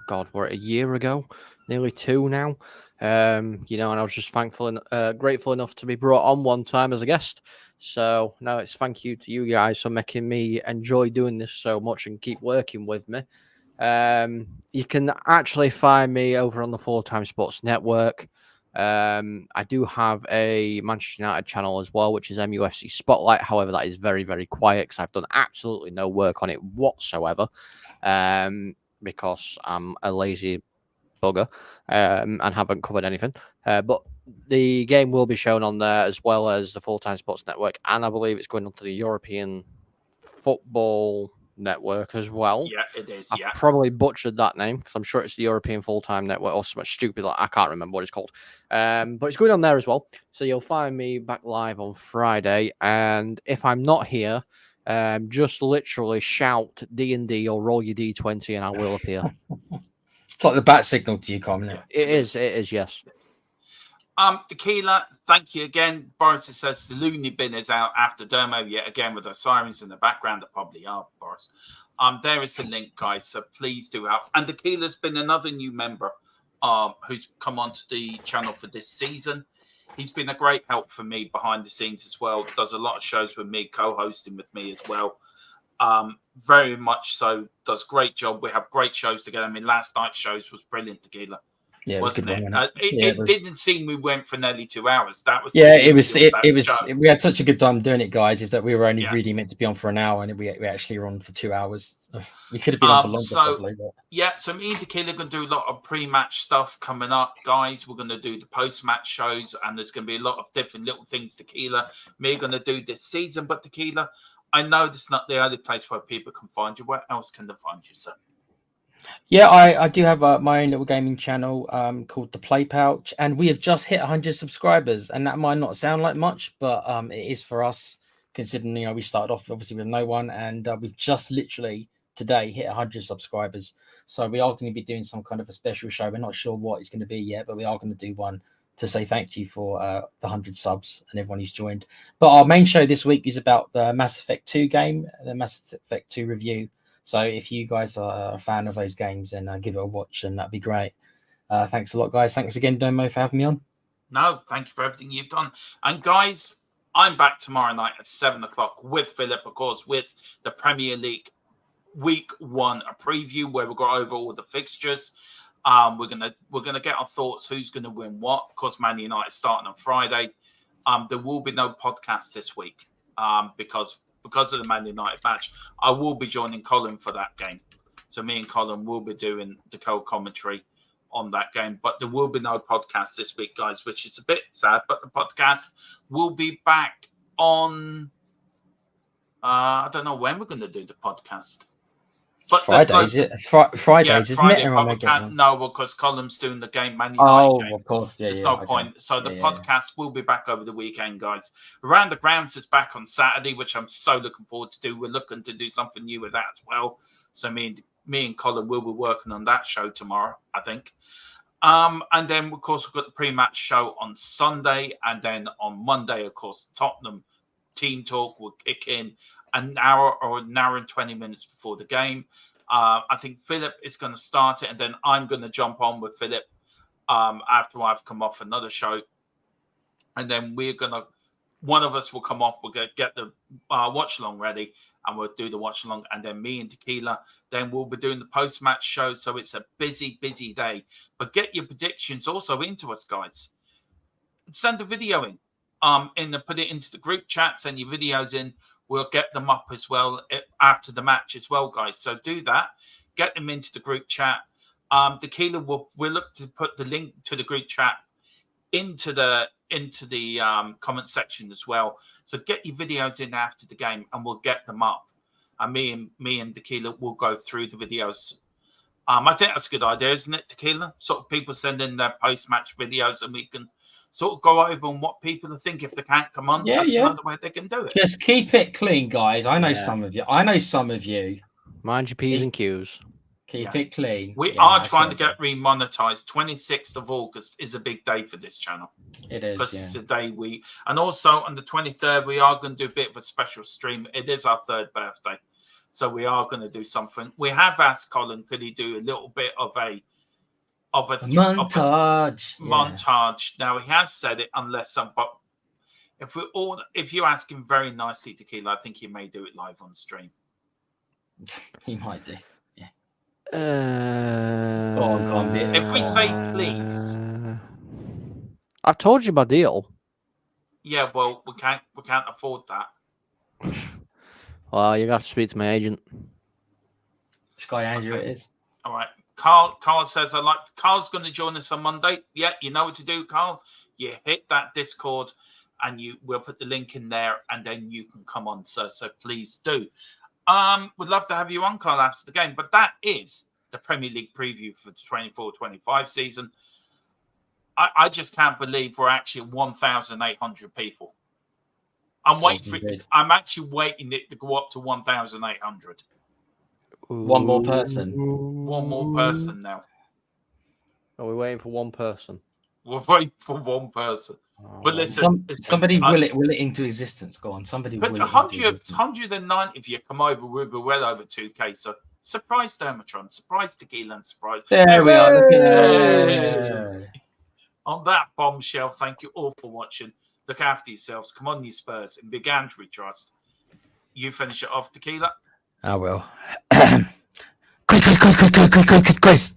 God, we're a year ago, nearly 2 now. You know, and I was just thankful and grateful enough to be brought on one time as a guest. So now it's thank you to you guys for making me enjoy doing this so much and keep working with me. You can actually find me over on the Full Time Sports Network. I do have a Manchester United channel as well, which is MUFC Spotlight. However, that is very, very quiet because I've done absolutely no work on it whatsoever. Because I'm a lazy bugger and haven't covered anything. But the game will be shown on there as well as the Full Time Sports Network, and I believe it's going onto the European Football Network as well. Yeah, it is. I probably butchered that name because I'm sure it's the European Full Time Network or something stupid like I can't remember what it's called. But it's going on there as well. So you'll find me back live on Friday, and if I'm not here, just literally shout D&D or roll your D20 and I will appear. It's like the bat signal to you, Colin. It is, yes. Tequila, thank you again. Boris says the loony bin is out after Dermo yet again with the sirens in the background. That probably are, Boris. There is the link, guys, so please do help. And Tequila's been another new member who's come onto the channel for this season. He's been a great help for me behind the scenes as well. Does a lot of shows with me, co-hosting with me as well. Very much so. Does great job. We have great shows together. I mean, last night's shows was brilliant, Tequila. Yeah, wasn't it? It didn't seem we went for nearly 2 hours. That was it was. We had such a good time doing it, guys. Is that we were only really meant to be on for an hour, and we actually were on for 2 hours. We could have been on for longer, probably. But... Yeah, so me and Tequila are going to do a lot of pre-match stuff coming up, guys. We're going to do the post-match shows, and there's going to be a lot of different little things. Tequila, me are going to do this season, but Tequila, I know this is not the only place where people can find you. Where else can they find you, sir? Yeah, I do have my own little gaming channel called The Play Pouch, and we have just hit 100 subscribers, and that might not sound like much, but it is for us, considering we started off obviously with no one, and we've just literally today hit 100 subscribers. So we are going to be doing some kind of a special show. We're not sure what it's going to be yet, but we are going to do one to say thank you for the 100 subs and everyone who's joined. But our main show this week is about the Mass Effect 2 game, the Mass Effect 2 review. So if you guys are a fan of those games, then give it a watch, and that'd be great. Thanks a lot, guys. Thanks again, Domo, for having me on. No, thank you for everything you've done. And guys, I'm back tomorrow night at 7:00 with Philip, of course, with the Premier League Week 1, a preview where we'll go over all the fixtures. We're gonna get our thoughts. Who's gonna win what? Of course, Man United starting on Friday. There will be no podcast this week because of the Man United match. I will be joining Colin for that game. So me and Colin will be doing the co-commentary on that game. But there will be no podcast this week, guys, which is a bit sad. But the podcast will be back on... I don't know when we're going to do the podcast. But Fridays, Fridays, isn't it? No, because Colin's doing the game, Man United game. Of course. Yeah, There's no point. So the podcast will be back over the weekend, guys. Around the Grounds is back on Saturday, which I'm so looking forward to do. We're looking to do something new with that as well. So me and Colin will be working on that show tomorrow, I think. And then, of course, we've got the pre-match show on Sunday. And then on Monday, of course, Tottenham Team Talk will kick in an hour and 20 minutes before the game. I think Philip is going to start it, and then I'm going to jump on with Philip after I've come off another show. And then one of us will come off, we'll get the watch-along ready, and we'll do the watch-along. And then me and Tequila, then we'll be doing the post-match show. So it's a busy, busy day. But get your predictions also into us, guys. Send a video in. Put it into the group chat, send your videos in. We'll get them up as well after the match as well, guys. So do that. Get them into the group chat. Tequila we'll look to put the link to the group chat into the comment section as well. So get your videos in after the game, and we'll get them up. And me and Tequila will go through the videos. I think that's a good idea, isn't it, Tequila? Sort of people send in their post-match videos, and we can sort of go over on what people think if they can't come on. Yeah, that's yeah. another way they can do it. Just keep it clean, guys. I know Yeah. some of you. Mind your P's and Q's. Keep it clean. We Yeah, are that's trying what to I get remonetized. 26th of August is a big day for this channel. do. It is. Because Yeah. it's a day and also on the 23rd, we are going to do a bit of a special stream. It is our 3rd birthday. So we are going to do something. We have asked Colin, could he do a little bit of a montage? Montage. Now he has said it, but if you ask him very nicely, Tequila, I think he may do it live on stream. He might do. Yeah. Go on, Convict. If we say please. I've told you my deal. Yeah, well, we can't afford that. Well, you got to speak to my agent. Sky Andrew, Okay. it is. All right. Carl says, Carl's going to join us on Monday. Yeah, you know what to do, Carl. You hit that Discord and we'll put the link in there and then you can come on, sir. So please do. We'd love to have you on, Carl, after the game. But that is the Premier League preview for the 24-25 season. I just can't believe we're actually 1,800 people. I'm waiting for it. I'm actually waiting it to go up to 1,800. One more person. One more person now. Are we waiting for one person? We're waiting for one person. But listen, somebody will it into existence. Go on, somebody will it. 190 of you come over. We'll be well over 2K. So surprise Dermatron, surprise Tequila, and surprise. There we are. Look at On that bombshell, thank you all for watching. Look after yourselves. Come on, you Spurs. In Big Andrew we trust. You finish it off, Tequila. I will. Quiz.